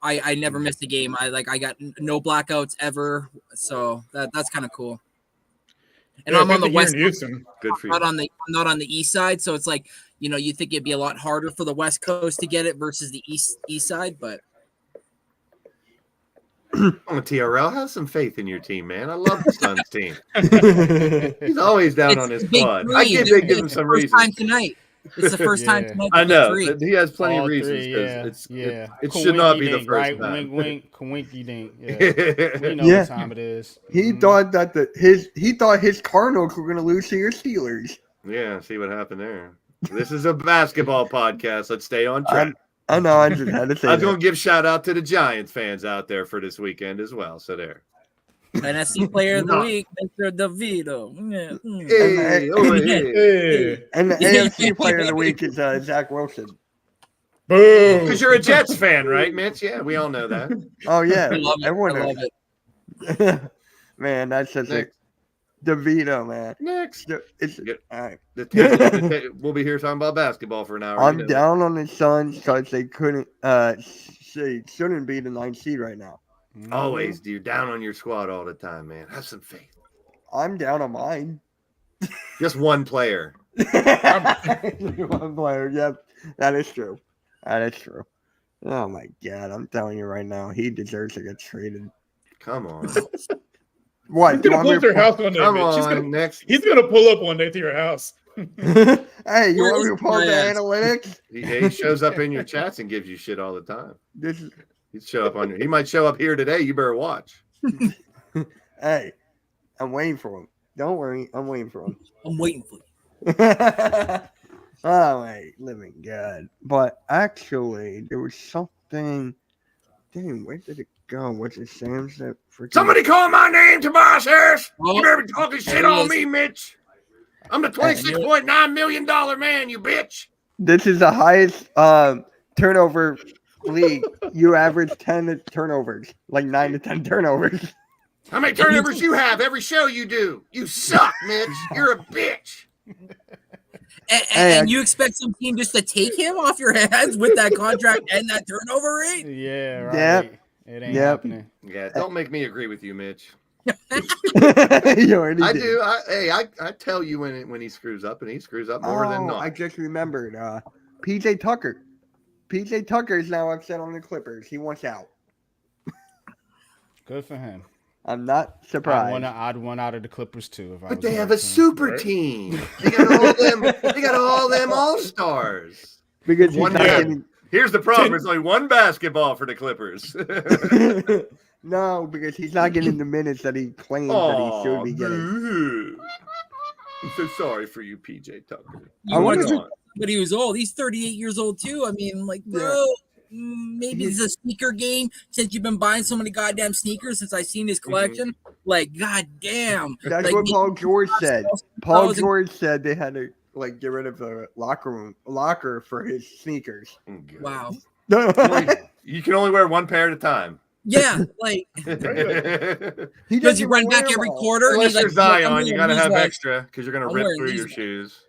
I never missed a game. I got no blackouts ever. So that's kind of cool. And Yeah, I'm on the good to hear west in Houston. Good for you. I'm not on the east side, so it's like, you think it'd be a lot harder for the West Coast to get it versus the east side, but Come on, TRL, have some faith in your team, man. I love the Suns team. He's always down on his the big squad. three. I give It's him the some first time reasons. tonight. It's the first time Yeah. tonight. I the know three. that he has plenty of All reasons. three, 'Cause yeah. it should not be the Coinky-dink, first right? time. Wink, wink, coinky dink. Yeah. We know Yeah. what time it is. He Mhm. thought that he thought his Cardinals were going to lose to your Steelers. Yeah, see what happened there. This is a basketball podcast. Let's stay on track. I know. I just had to say I was going that. to give shout out to the Giants fans out there for this weekend as well. So there. NFC Player of the No. Week, Mr. DeVito. Yeah. Hey, over here. Hey, And the AFC Player of the Week is Zach Wilson. boom. Because you're a Jets fan, right, Mitch? Yeah, we all know that. Oh yeah, I love it. everyone I love knows. it. Man, that's such a Next. DeVito, man. Next. It's Yep. all right. We'll be here talking about basketball for an hour. I'm you know. down on the Suns because they couldn't. They shouldn't be the 9th seed right now. Mhm. Always, dude, down on your squad all the time, man. Have some faith. I'm down on mine. Just one player. One player. Yep, that is true. That is true. Oh my god, I'm telling you right now, he deserves to get traded. Come on. What? He's You gonna want pull me up to your to house one day, Come Mitch. on. Next. He's gonna pull up one day to your house. Hey, you Where want me is to pull up the my ass? analytics? He shows up in your chats and gives you shit all the time. This is. He might show up here today. You better watch. Hey, I'm waiting for him. Don't worry, I'm waiting for him. I'm waiting for you. Oh my living God. But actually, there was something. Dang, where did it go? Was it Sam's that freaking. Somebody call my name, Tobias Harris. Oh, You better be talking shit there he on is. me, Mitch. I'm the $26.9 million man, you bitch. This is the highest turnover league. You average 10 turnovers, like 9 to 10 turnovers. How many turnovers you have every show you do? You suck, Mitch. You're a bitch. And you expect some team just to take him off your hands with that contract and that turnover rate? Yeah, right. Yep. It ain't Yep. happening. Yeah, don't make me agree with you, Mitch. You already I did. do. I tell you when he screws up, and he screws up more than not. I just remembered. PJ Tucker. PJ Tucker is now upset on the Clippers. He wants out. Good for him. I'm not surprised. I'd want out of the Clippers too. If I But was they that have a team. super Right. team. They got all them all stars. Because he's One not year. getting. Here's the problem: there's only one basketball for the Clippers. No, because he's not getting the minutes that he claims that he should be getting. boo-hoo. I'm so sorry for you, PJ Tucker. I wonder want if- to but he was old. He's 38 years old too. I mean, like, bro, maybe it's a sneaker game since you've been buying so many goddamn sneakers since I've seen his collection. Like, goddamn. That's like, what Paul George said. Paul was- George said they had to like get rid of the locker for his sneakers. Wow. You can only wear one pair at a time. Yeah, like He because doesn't you run back wear every them all. quarter. and Unless he's you're like, "Look, I'm Zion, you wearing got to these have ones. extra because you're going to I'm rip wearing through these your ones. shoes.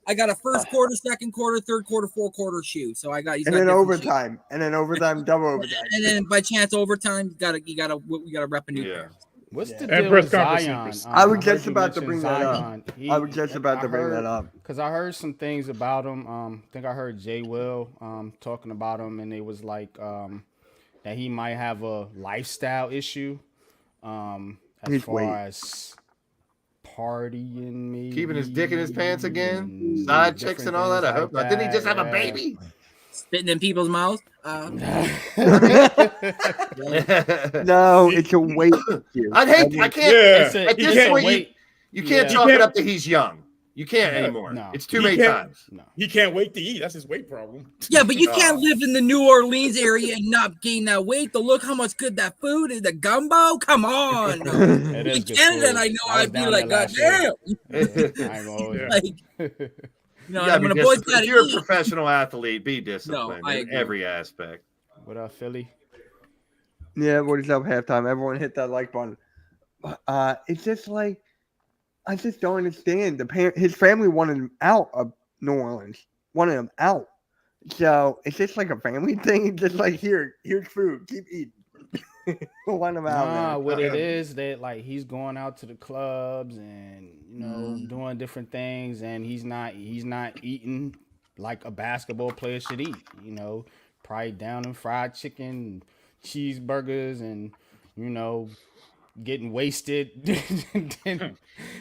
I got a first quarter, second quarter, third quarter, fourth quarter shoe. So I got And then overtime, double overtime. And then by chance overtime, you gotta rep a new pair. What's the And deal press with Zion? conferences. I was heard just you about to mention bring that up. Zion. I was just about to bring that up. Because I heard some things about him. I think I heard Jay Will talking about him, and it was like that he might have a lifestyle issue as His far weight. as partying, maybe. Keeping his dick in his pants again, and side chicks different and all that. things I hope like not. Didn't he just that, have a yeah. baby? Spitting in people's mouths. No, it's a weight issue. I'd hate. I can't. Yeah. It's a- At this it's a point, weight. You can't Yeah. chalk You it can't- up to he's young. You can't anymore. No. It's too You many can't- times. No. He can't wait to eat. That's his weight problem. Yeah, but you can't Oh. live in the New Orleans area and not gain that weight. To look how much good that food is. The gumbo, come on. It is In good Canada, food. I know I was I'd be down like, there God last year. damn. Yeah, I ain't gonna hold you. Yeah. Like, you know, You gotta when be a boy's disciplined. got If to you're a eat. professional athlete, be disciplined I in agree. every aspect. What up, Philly? Yeah, what is up halftime? Everyone hit that like button. It's just like I just don't understand. His family wanted him out of New Orleans, wanted him out. So it's just like a family thing. Just like here's food, keep eating. Want him out. Nah, man. what it is that like he's going out to the clubs and doing different things, and he's not eating like a basketball player should eat. Probably down in fried chicken, cheeseburgers, and getting wasted. and then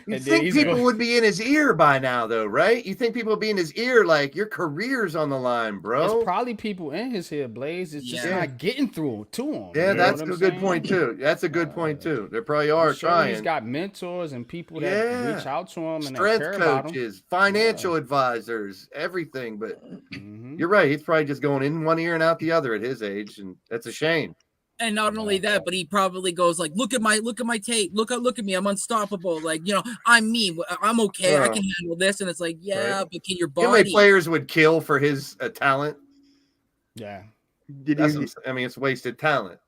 You think he's people going- would be in his ear by now, though, right? You think people would be in his ear like your career's on the line, bro? There's probably people in his head, Blaze. It's just Yeah. not getting through to him. Yeah, you know that's what a I'm good saying? point too. That's a good point too. There probably I'm are sure trying. He's got mentors and people that Yeah. reach out to him and that Strength care about him. coaches, financial advisors, everything. But Mhm. you're right. He's probably just going in one ear and out the other at his age, and that's a shame. And not only that, but he probably goes like, look at my tape. Look at me. I'm unstoppable. Like, I'm me. I'm okay. I can handle this. And it's like, yeah, but can your You know how many body? players would kill for his talent? Yeah. Did That's you what I mean, it's wasted talent.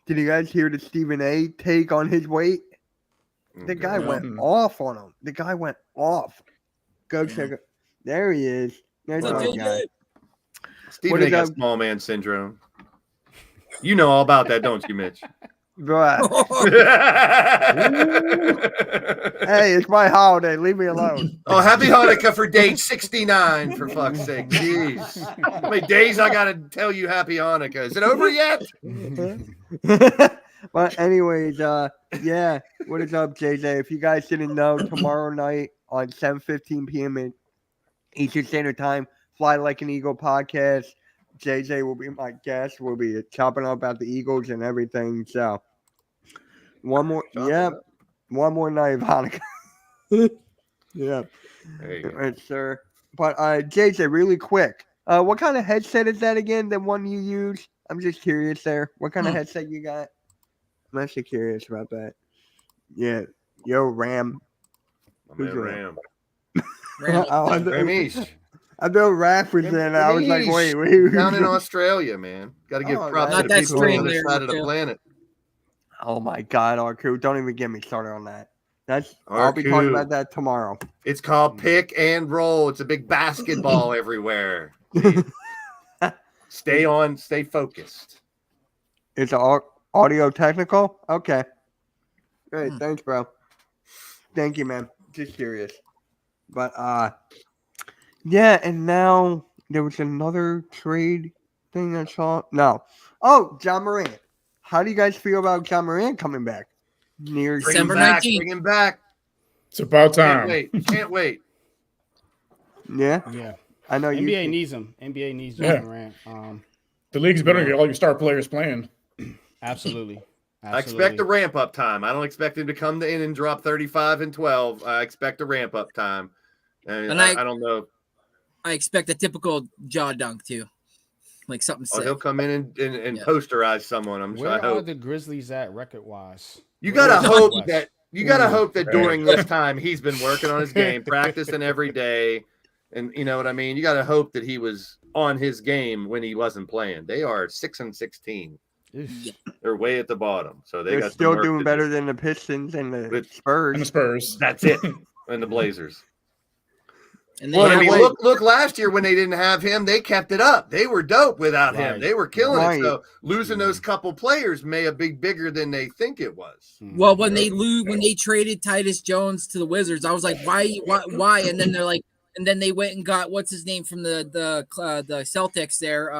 did you guys hear the Stephen A take on his weight? The guy No. went off on him. The guy went off. Go check it. There he is. There's Look, my JJ. guy. Stephen What A is got that? small man syndrome. You know all about that, don't you, Mitch? Bruh. Hey, it's my holiday. Leave me alone. Oh, happy Hanukkah for day 69, for fuck's sake. Jeez. How many days I got to tell you happy Hanukkah? Is it over yet? But anyways, yeah. What is up, JJ? If you guys didn't know, tomorrow night on 7:15 p.m. at Eastern Standard Time, Fly Like an Eagle podcast. JJ will be my guest. We'll be chopping up about the Eagles and everything. So one more night of Hanukkah. Yeah. There you go. Right, sir. But JJ, really quick. What kind of headset is that again? The one you use? I'm just curious there. What kind of headset you got? I'm actually curious about that. Yeah. Yo, Ram. My man Who's your- Ram. Randall. I know Raph was in. I was like, Ramesh. wait. Down in Australia, man. Got to give Oh, props not to the that people on the stream other there, side of the Phil. planet. Oh my God, RQ. Don't even get me started on that. I'll be RQ. talking about that tomorrow. It's called pick and roll. It's a big basketball everywhere. Stay focused. It's audio technical? Okay. Great. Thanks, bro. Thank you, man. Just curious. But yeah, and now there was another trade thing I saw. No. Oh, John Morant. How do you guys feel about John Morant coming back? Near Bring him December back. 19th. Bring him back. It's about Can't time. wait. Can't wait. Yeah. Yeah. I know you. NBA needs him. NBA needs Yeah. John Morant. The league's better get all your star players playing. Absolutely. I expect a ramp up time. I don't expect him to come in and drop 35 and 12. I expect a ramp up time. And And I don't know. I expect a typical jaw dunk too, like something Oh, sick. he'll come in and Yeah. posterize someone. I'm sure. Where I are hope. the Grizzlies at record-wise? You Where gotta is hope West? that Right. during this time he's been working on his game, practicing every day, and you know what I mean. You gotta hope that he was on his game when he wasn't playing. They are 6-16. Oof. They're way at the bottom, so They're got some still work doing to better do. than the Pistons and the With- Spurs. And the Spurs. That's it, and the Blazers. And they Well, I have mean, like- look last year when they didn't have him, they kept it up. They were dope without him. Right. They were killing Right. it. So losing those couple players may have been bigger than they think it was. Well, when they traded Titus Jones to the Wizards, I was like, why? And then they're like, and then they went and got what's his name from the Celtics there.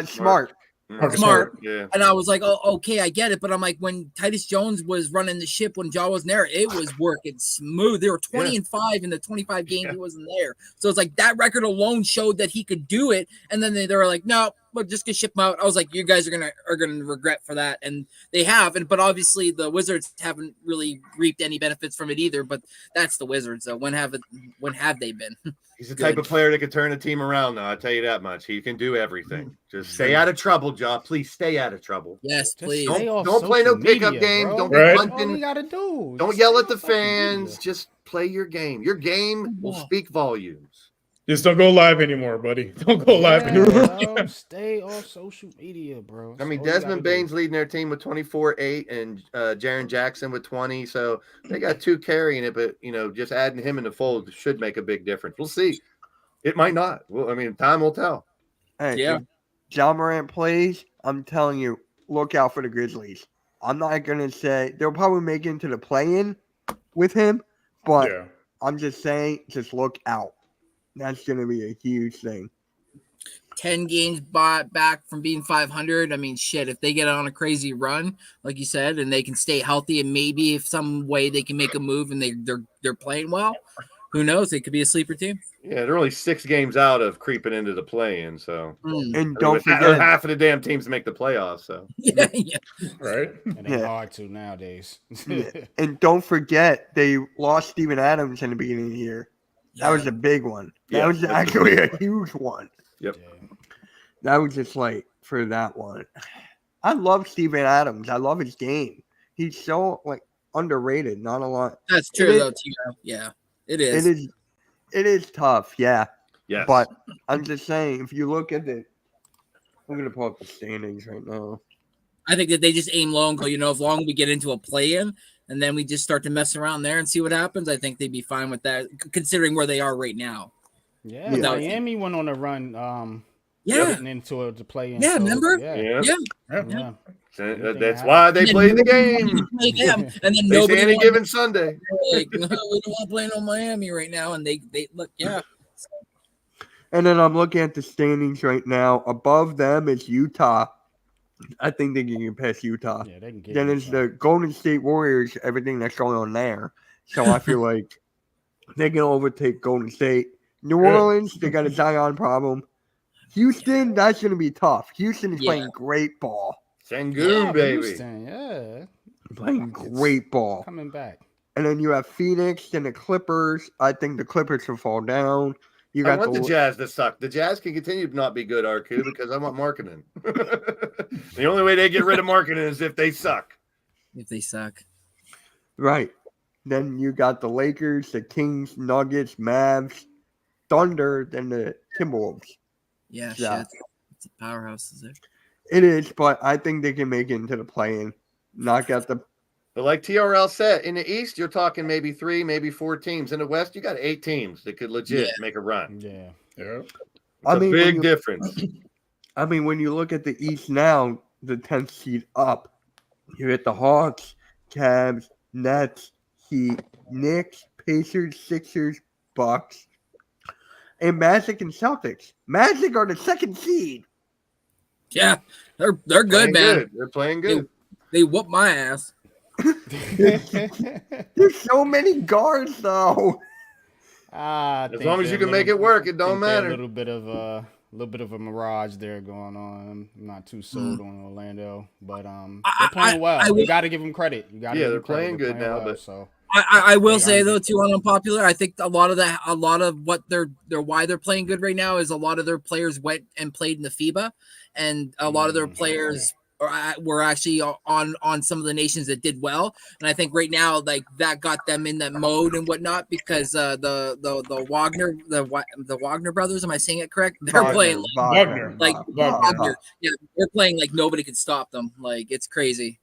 Smart. Marcus Smart. Yeah. And I was like, oh, okay, I get it. But I'm like, when Titus Jones was running the ship when Ja wasn't there, it was working smooth. They were 20-5 in the 25 games he wasn't there. So it's like that record alone showed that he could do it. And then they were like, no, we're just gonna ship him out. I was like, you guys are gonna regret for that. And they have. But obviously the Wizards haven't really reaped any benefits from it either. But that's the Wizards. So when have they been? He's the type of player that can turn a team around now. I'll tell you that much. He can do everything. Just stay out of trouble, Ja. Please stay out of trouble. Yes, Just please. stay off Don't play no social pickup media, games. bro. Don't Right. be All you punting. gotta do. Don't Just yell stay at the off social fans. media. Just play your game. Your game will speak volumes. Just don't go live anymore, buddy. Don't go live Yeah, anymore. bro. Stay off social media, bro. I That's mean, all you gotta Desmond do. Bane's leading their team with 24-8 and Jaren Jackson with 20. So they got two carrying it, but, just adding him in the fold should make a big difference. We'll see. It might not. Well, I mean, time will tell. Hey, Yeah. if Ja Morant plays, I'm telling you, look out for the Grizzlies. I'm not gonna say they'll probably make it into the play-in with him, but Yeah. I'm just saying, just look out. That's gonna be a huge thing. 10 games back from being 500. I mean, shit, if they get on a crazy run, like you said, and they can stay healthy, and maybe if some way they can make a move and they're playing well, who knows? They could be a sleeper team. Yeah, they're only 6 games out of creeping into the play-in. So And don't They're forget, half of the damn teams make the playoffs. So Yeah. Right. And they Yeah. hard to nowadays. and don't forget they lost Steven Adams in the beginning of the year. That was a big one. That Yeah, was that's a actually big a huge one. Yep. Yeah. That was just like for that one. I love Steven Adams. I love his game. He's so like underrated. Not a lot. That's It true, is- though, Tino. Yeah, it is. It is tough. Yeah. yes, But I'm just saying, if you look at the, I'm gonna pull up the standings right now. I think that they just aim low and go, as long as we get into a play-in and then we just start to mess around there and see what happens, I think they'd be fine with that, considering where they are right now. Yeah, Yeah. Miami went on a run. Yeah. Getting into the play-in. Yeah, remember? Yeah, yeah. Yeah. yeah. That's why they And then play the nobody game. wanted to play them, and then They say nobody any wanted given Sunday. to, like, no, we don't want to play no Miami right now, and they look, yeah. And then I'm looking at the standings right now. Above them is Utah. I think they can get past Utah. Yeah, they can get Then it, it's bro. the Golden State Warriors, everything that's going on there. So I feel like they can overtake Golden State. New Yeah. Orleans, they got a Zion problem. Houston, that's going to be tough. Houston is Yeah. playing great ball. Sengun, Yeah, baby. Houston, yeah. Playing Rockets great ball. Coming back. And then you have Phoenix and the Clippers. I think the Clippers will fall down. You I got want the Jazz to suck. The Jazz can continue to not be good, RQ, because I want marketing. The only way they get rid of marketing is if they suck. If they suck. right. Then you got the Lakers, the Kings, Nuggets, Mavs, Thunder, then the Timberwolves. Yeah, Yeah. shit. It's a powerhouse, is it? It is, but I think they can make it into the play-in. Knock out the But like TRL said, in the East, you're talking maybe 3, maybe 4 teams. In the West, you got 8 teams that could legit make a run. Yeah. Yeah. It's I a mean, when big you- difference. I mean, when you look at the East now, the 10th seed up, you hit the Hawks, Cavs, Nets, Heat, Knicks, Pacers, Sixers, Bucks, and Magic and Celtics. Magic are the 2nd seed. Yeah, they're good, Playing man. good. They're playing good. They whoop my ass. There's so many guards, though. As long as you can make it work, it don't matter. A little bit of a mirage there going on. I'm not too sold on Orlando, but they're playing well. I You would- got to give them credit. You got to. Yeah, they're playing good now, but- so I will say though, too, on unpopular, I think a lot of what they're why they're playing good right now is a lot of their players went and played in the FIBA, and a lot of their players were actually on some of the nations that did well, and I think right now like that got them in that mode and whatnot because the Wagner brothers, am I saying it correct? They're playing Wagner. Wagner. Yeah, they're playing like nobody could stop them. Like it's crazy.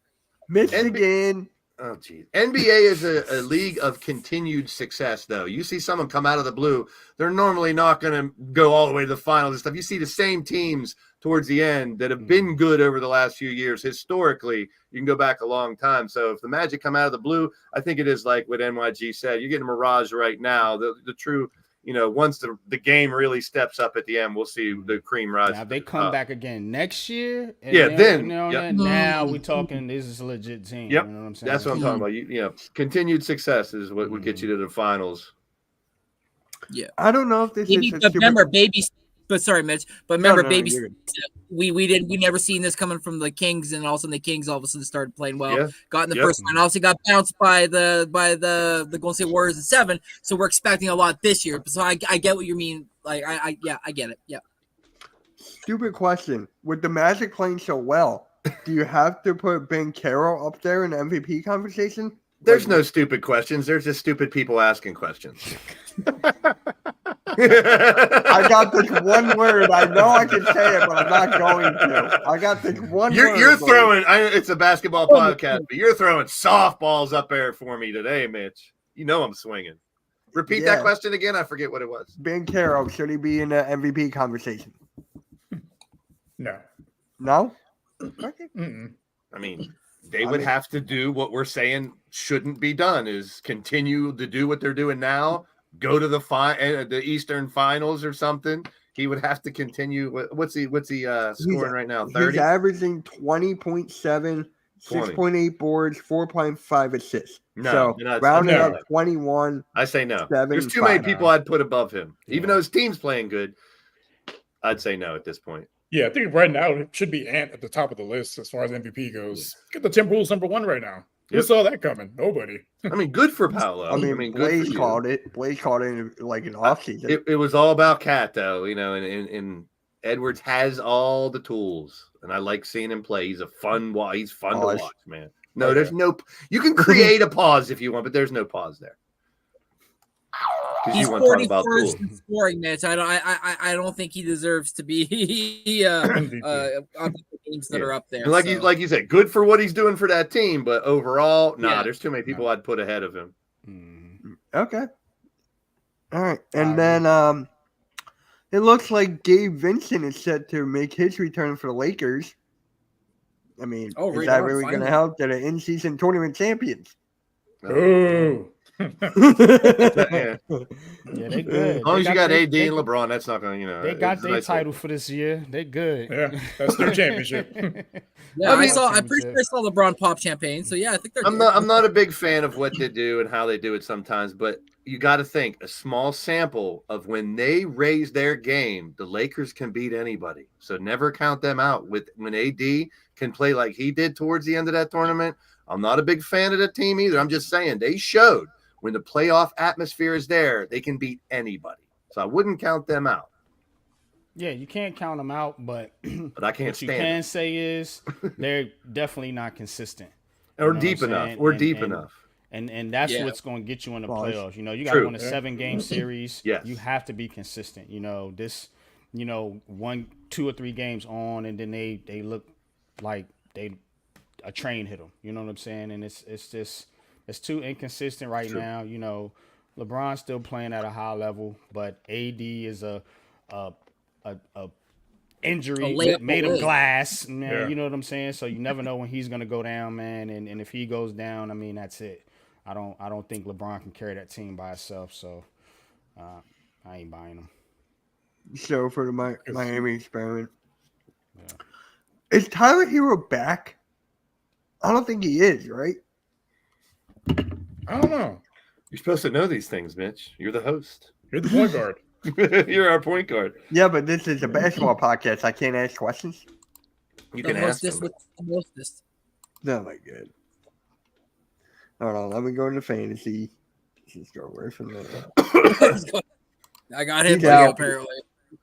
Michigan. Oh, geez. NBA is a league of continued success, though. You see someone come out of the blue, they're normally not going to go all the way to the finals and stuff. You see the same teams towards the end that have been good over the last few years. Historically, you can go back a long time. So if the Magic come out of the blue, I think it is like what NYG said. You're getting a mirage right now. The true, once the game really steps up at the end, we'll see the cream rise. Now, if they come back again next year, then now we're talking. This is a legit team. Yep. You know what I'm saying? That's what I'm talking about. You continued success is what would get you to the finals. Yeah, I don't know if this is. But remember, But sorry, Mitch. But remember, no, baby, you're we never seen this coming from the Kings, and all of a sudden the Kings all of a sudden started playing well. Yeah. Got in the first round, obviously got bounced by the Golden State Warriors in 7. So we're expecting a lot this year. So I get what you mean. Like I get it. Yeah. Stupid question. With the Magic playing so well, do you have to put Ben Carroll up there in the MVP conversation? There's no stupid questions. There's just stupid people asking questions. I got this one word. I know I can say it, but I'm not going to. I got this one word. You're throwing. It's a basketball podcast, but you're throwing softballs up there for me today, Mitch. You know I'm swinging. Repeat that question again. I forget what it was. Ben Carroll, should he be in the MVP conversation? No. No? Okay. I mean, they would have to do what we're saying shouldn't be done, is continue to do what they're doing now, go to the Eastern Finals or something. He would have to continue. What's he scoring right now? 30? He's averaging 20.7, 6.8 boards, 4.5 assists. No, so rounding up 21. I say no. 7, There's too 5. many people I'd put above him. Even though his team's playing good, I'd say no at this point. Yeah, I think right now it should be Ant at the top of the list as far as MVP goes. Get the Timberwolves #1 right now. Who saw that coming? Nobody. I mean, good for Paolo. I mean Blaze called it. Blaze called it like an offseason. It was all about Cat, though, and Edwards has all the tools, and I like seeing him play. He's fun to watch, man. No, there's no. You can create a pause if you want, but there's no pause there. He's 41st in scoring, Mitch. I don't think he deserves to be on the teams that are up there. And like you said, good for what he's doing for that team, but overall, there's too many people I'd put ahead of him. Okay. All right. And then it looks like Gabe Vincent is set to make his return for the Lakers. I mean, is that really going to help? They're the in-season tournament champions. Oh. Yeah, they good. As long as you got AD and LeBron, that's not going to, They got their title for this year. They good. Yeah, that's their championship. I'm pretty sure I saw LeBron pop champagne. So yeah, I think they're. I'm not a big fan of what they do and how they do it sometimes, but you got to think a small sample of when they raise their game, the Lakers can beat anybody. So never count them out. When AD can play like he did towards the end of that tournament, I'm not a big fan of the team either. I'm just saying they showed when the playoff atmosphere is there, they can beat anybody. So I wouldn't count them out. Yeah, you can't count them out, but I can't what you can say is they're definitely not consistent. Or deep enough. We're deep enough. And that's what's going to get you in the playoffs. You got to win a 7-game series. Yes. You have to be consistent. 1, 2, or 3 games on, and then they look like a train hit them. You know what I'm saying? And it's too inconsistent right now. LeBron's still playing at a high level, but AD is a injury made of glass, man. Yeah. You know what I'm saying? So you never know when he's gonna go down, man. And if he goes down, I mean, that's it. I don't think LeBron can carry that team by himself. So I ain't buying him. So for the Miami experiment, is Tyler Hero back? I don't think he is, right? I don't know. You're supposed to know these things, Mitch. You're the host. You're the point guard. You're our point guard. Yeah, but this is a basketball podcast. I can't ask questions. You can ask this with the hostess. Oh my god. Hold on, let me go into fantasy. Just go away from that. Let's go. I got him He's out. apparently.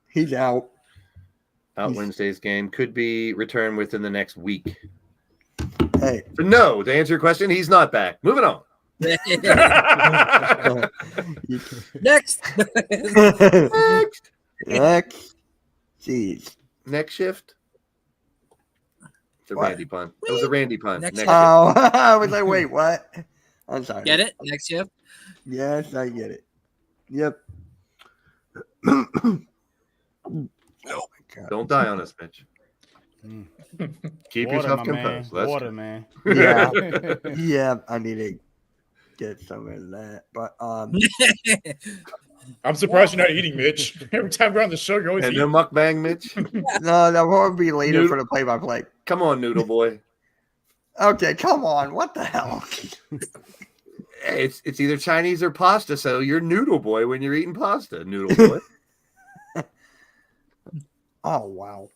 He's out. Out Wednesday's game could be returned within the next week. Hey, So no, to answer your question, he's not back. Moving on. Next. next. Jeez. Next shift. It's a What? Randy pun. It was a Randy pun. Next Next shift. Oh, I was like, wait, what? I'm sorry. Get it? Next shift. Yes, I get it. Yep. Oh my god. Don't die on us, Mitch. Mm. Keep Water, yourself my man. composed. Let's Water, man. Yeah. Yeah, I need to get some of that. But I'm surprised you're not eating, Mitch. Every time we're on the show, you're always And eating. no mukbang, Mitch. no, that won't be later Noodle- for the play-by-play. Come on, Noodle Boy. Okay, come on. What the hell? Hey, it's either Chinese or pasta, so you're Noodle Boy when you're eating pasta, Noodle Boy. Oh wow.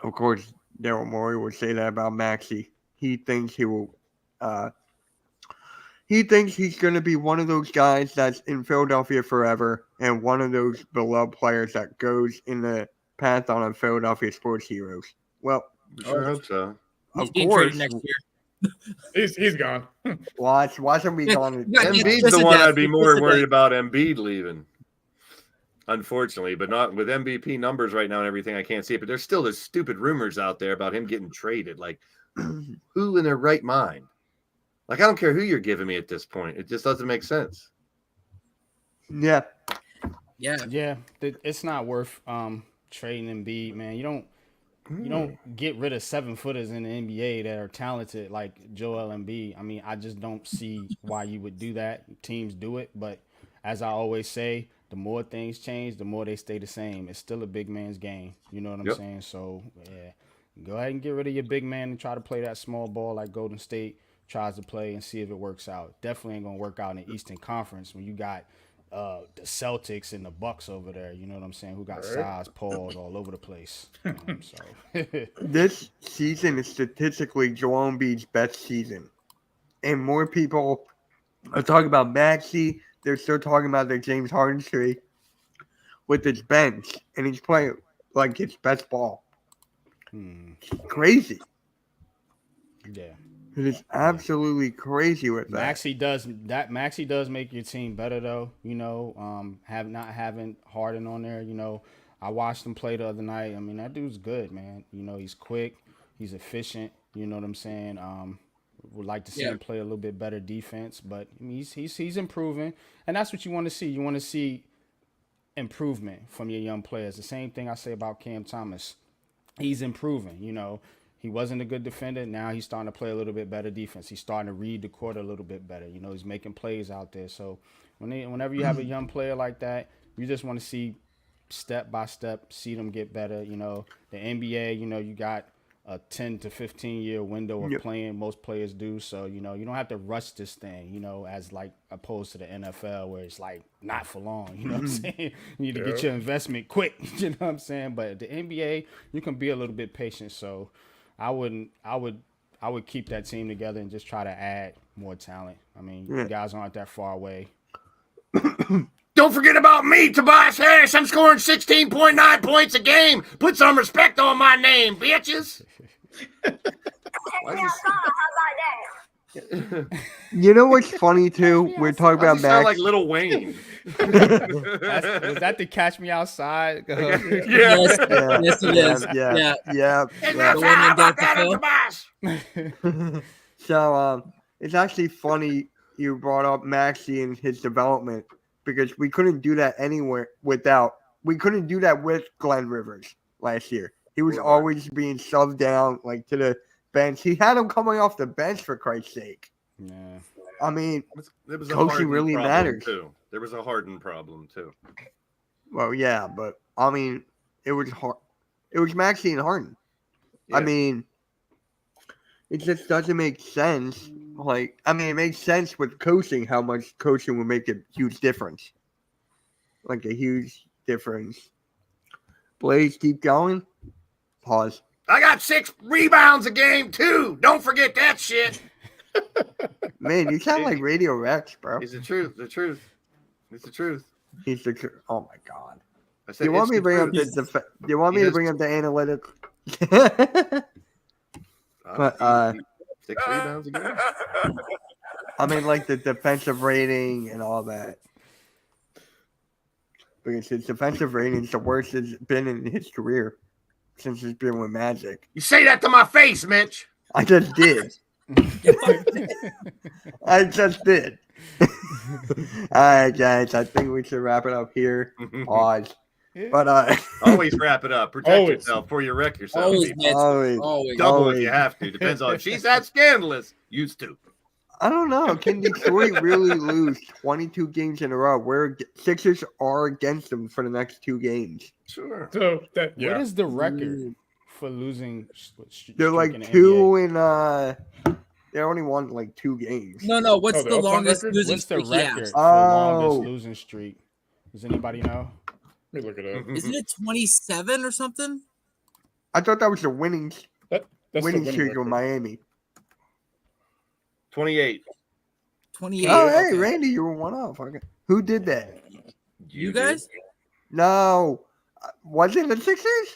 Of course, Daryl Morey would say that about Maxey. He thinks he will. He thinks he's going to be one of those guys that's in Philadelphia forever, and one of those beloved players that goes in the pantheon of Philadelphia sports heroes. Well, Sure hope so. He's of being course. traded next year. He's gone. Watch him be gone. Yeah, Embiid's just the a one death. I'd be Just more a worried death. about Embiid leaving. Unfortunately, but not with MVP numbers right now and everything. I can't see it, but there's still this stupid rumors out there about him getting traded. Like, who in their right mind? Like, I don't care who you're giving me at this point. It just doesn't make sense. Yeah. Yeah. Yeah, it's not worth trading Embiid, man. You don't get rid of 7-footers in the NBA that are talented like Joel Embiid. I mean, I just don't see why you would do that. Teams do it, but as I always say, the more things change, the more they stay the same. It's still a big man's game. You know what I'm Yep. saying? So, yeah, go ahead and get rid of your big man and try to play that small ball like Golden State tries to play and see if it works out. Definitely ain't going to work out in the Eastern Conference when you got the Celtics and the Bucks over there. You know what I'm saying? Who got size, paws all over the place. So, This season is statistically Joel Embiid's best season. And more people are talking about Maxey. They're still talking about the James Harden tree with his bench. And he's playing like his best ball. Crazy. yeah. It is absolutely crazy with that. Maxey does make your team better though. You know, not having Harden on there. You know, I watched him play the other night. I mean, that dude's good, man. You know, he's quick, he's efficient. You know what I'm saying? Would like to see him play a little bit better defense, but I mean, he's improving, and that's what you want to see. You want to see improvement from your young players. The same thing I say about Cam Thomas. He's improving. You know, he wasn't a good defender. Now he's starting to play a little bit better defense. He's starting to read the court a little bit better. You know, he's making plays out there. So whenever you have a young player like that, you just want to see step by step, see them get better. You know, the NBA, you know, you got a 10 to 15 year window of playing. Most players do. So, you know, you don't have to rush this thing, you know, as like opposed to the NFL where it's like not for long. You know what I'm saying? You need to get your investment quick. You know what I'm saying? But the NBA, you can be a little bit patient. So I would keep that team together and just try to add more talent. I mean, you guys aren't that far away. Don't forget about me, Tobias Harris. I'm scoring 16.9 points a game. Put some respect on my name, bitches. You know what's funny too? We're talking about Why does he sound Max. like Lil Wayne? Was that the Catch Me Outside? Yeah. Yes, yes, it is. Yeah. The one named Dr. Phil. So it's actually funny you brought up Maxey and his development because we couldn't do that we couldn't do that with Glenn Rivers last year. He was always being shoved down like to the bench. He had him coming off the bench for Christ's sake. Yeah. I mean, There was a coaching Harden really problem, matters. too. There was a Harden problem too. Well, yeah, but I mean, it was hard. It was Maxey and Harden. I Yeah. mean, it just doesn't make sense. Like, I mean, it makes sense with coaching how much coaching would make a huge difference. Like a huge difference. Blaze, keep going. Pause. I got 6 rebounds a game too. Don't forget that shit. Man, you sound like Radio Rex, bro. It's the truth. The truth. It's the truth. He's the truth. Oh my god. I Do said, you want it's me to the bring up truth. the? Do you want me He to has- bring up the analytics? But, 6 rebounds a game. I mean, like the defensive rating and all that. Because his defensive rating is the worst it's been in his career since he's been with Magic. You say that to my face, Mitch. I just did. I just did. All right, guys. I think we should wrap it up here. Pause. But Always wrap it up. Protect Always. yourself before you wreck yourself. Always, people. Mitch. always. Always. Double if you have to. Depends on. She's that scandalous. Used to. I don't know. Can Detroit really lose 22 games in a row? Where Sixers are against them for the next 2 games? Sure. So that yeah. What is the record for losing? They're like 2 and they only won like 2 games. No. What's Oh, the the all-time longest record? losing What's the streak he has? record for Oh. longest losing streak? Does anybody know? Let me look it up. Isn't it 27 or something? I thought that was the winning That's the winning winning streak with record. Miami. 28. 28. Oh, hey, okay. Randy, you were one off. Okay. Who did that? You did. guys? No. Was it the Sixers?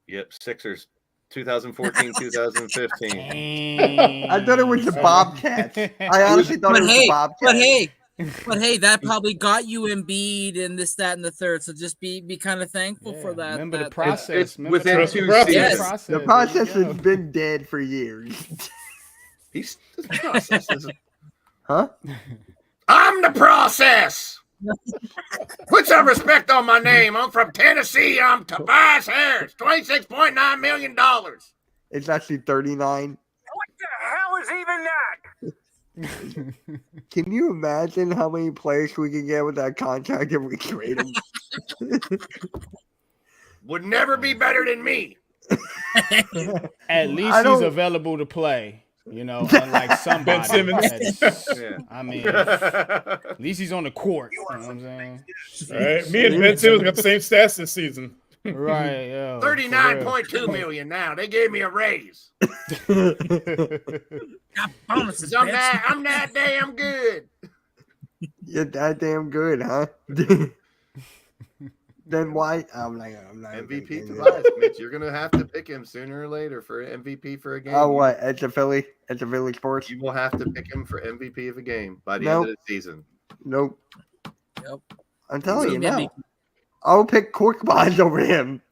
Yep. Sixers. 2014, 2015. I thought it was the Bobcats. I honestly thought it was the Bobcats. But hey, that probably got you Embiid and this, that, and the third. So just be kind of thankful for that. Remember the that- process. It's Remember within Trust the 2 process. seasons. Yes. The There process you has go. been dead for years. He's the process. Huh? I'm the process. Put some respect on my name. I'm from Tennessee. I'm Tobias Harris. $26.9 million. It's actually 39. What the hell is even that? Can you imagine how many players we could get with that contract if we trade him? Would never be better than me. At least I he's don't- available to play. You know, unlike somebody. Simmons. that's- Yeah. I mean, at least he's on the court. You know what I'm saying? All right. Me and Ben Simmons got the same stats this season. Right. Yo, for real. 39.2 million now. They gave me a raise. Got bonuses, 'Cause bitch. I'm that damn good. You're that damn good, huh? Then why? I'm not MVP gonna- Tobias, Mitch. You're gonna have to pick him sooner or later for MVP for a game. Oh, what? At the Philly Sports? You will have to pick him for MVP of a game by the Nope. end of the season. Nope. Yep. I'm telling you He's gonna now. I'll pick Korkmaz over him.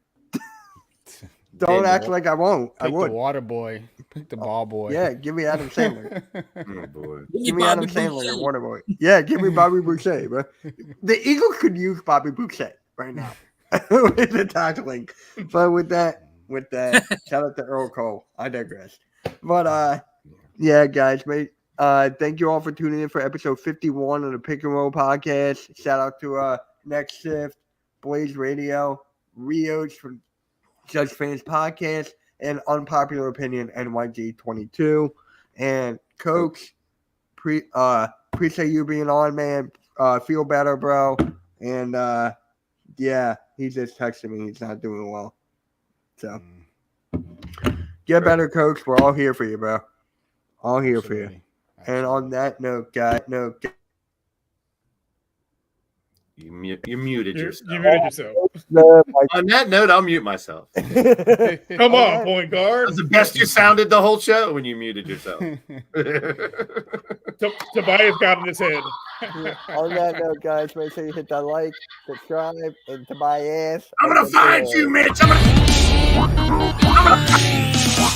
Don't Hey, act like I won't. I Pick the would. water boy. Pick the ball boy. Yeah, give me Adam Sandler. Oh boy. Give me Adam Sandler and Waterboy. Yeah, give me Bobby Boucher, bro. The Eagles could use Bobby Boucher right now with the tackling. But with that, shout out to Earl Cole. I digress. But yeah, guys, mate. Thank you all for tuning in for episode 51 of the Pick and Roll podcast. Shout out to Next Shift, Blaze Radio, Rios from Judge Fans Podcast, and Unpopular Opinion NYG22. And Coach, appreciate you being on, man. Feel better, bro. And yeah, he just texted me. He's not doing well. So get better, Coach. We're all here for you, bro. All here for you. And on that note, guys, You muted You yourself. muted yourself. On that note, I'll mute myself. Come on, point guard. That's the best you sounded the whole show when you muted yourself. Tobias got in his head. on that note, guys, make sure you hit that like, subscribe, and to my ass. I'm gonna find you, Mitch. I'm gonna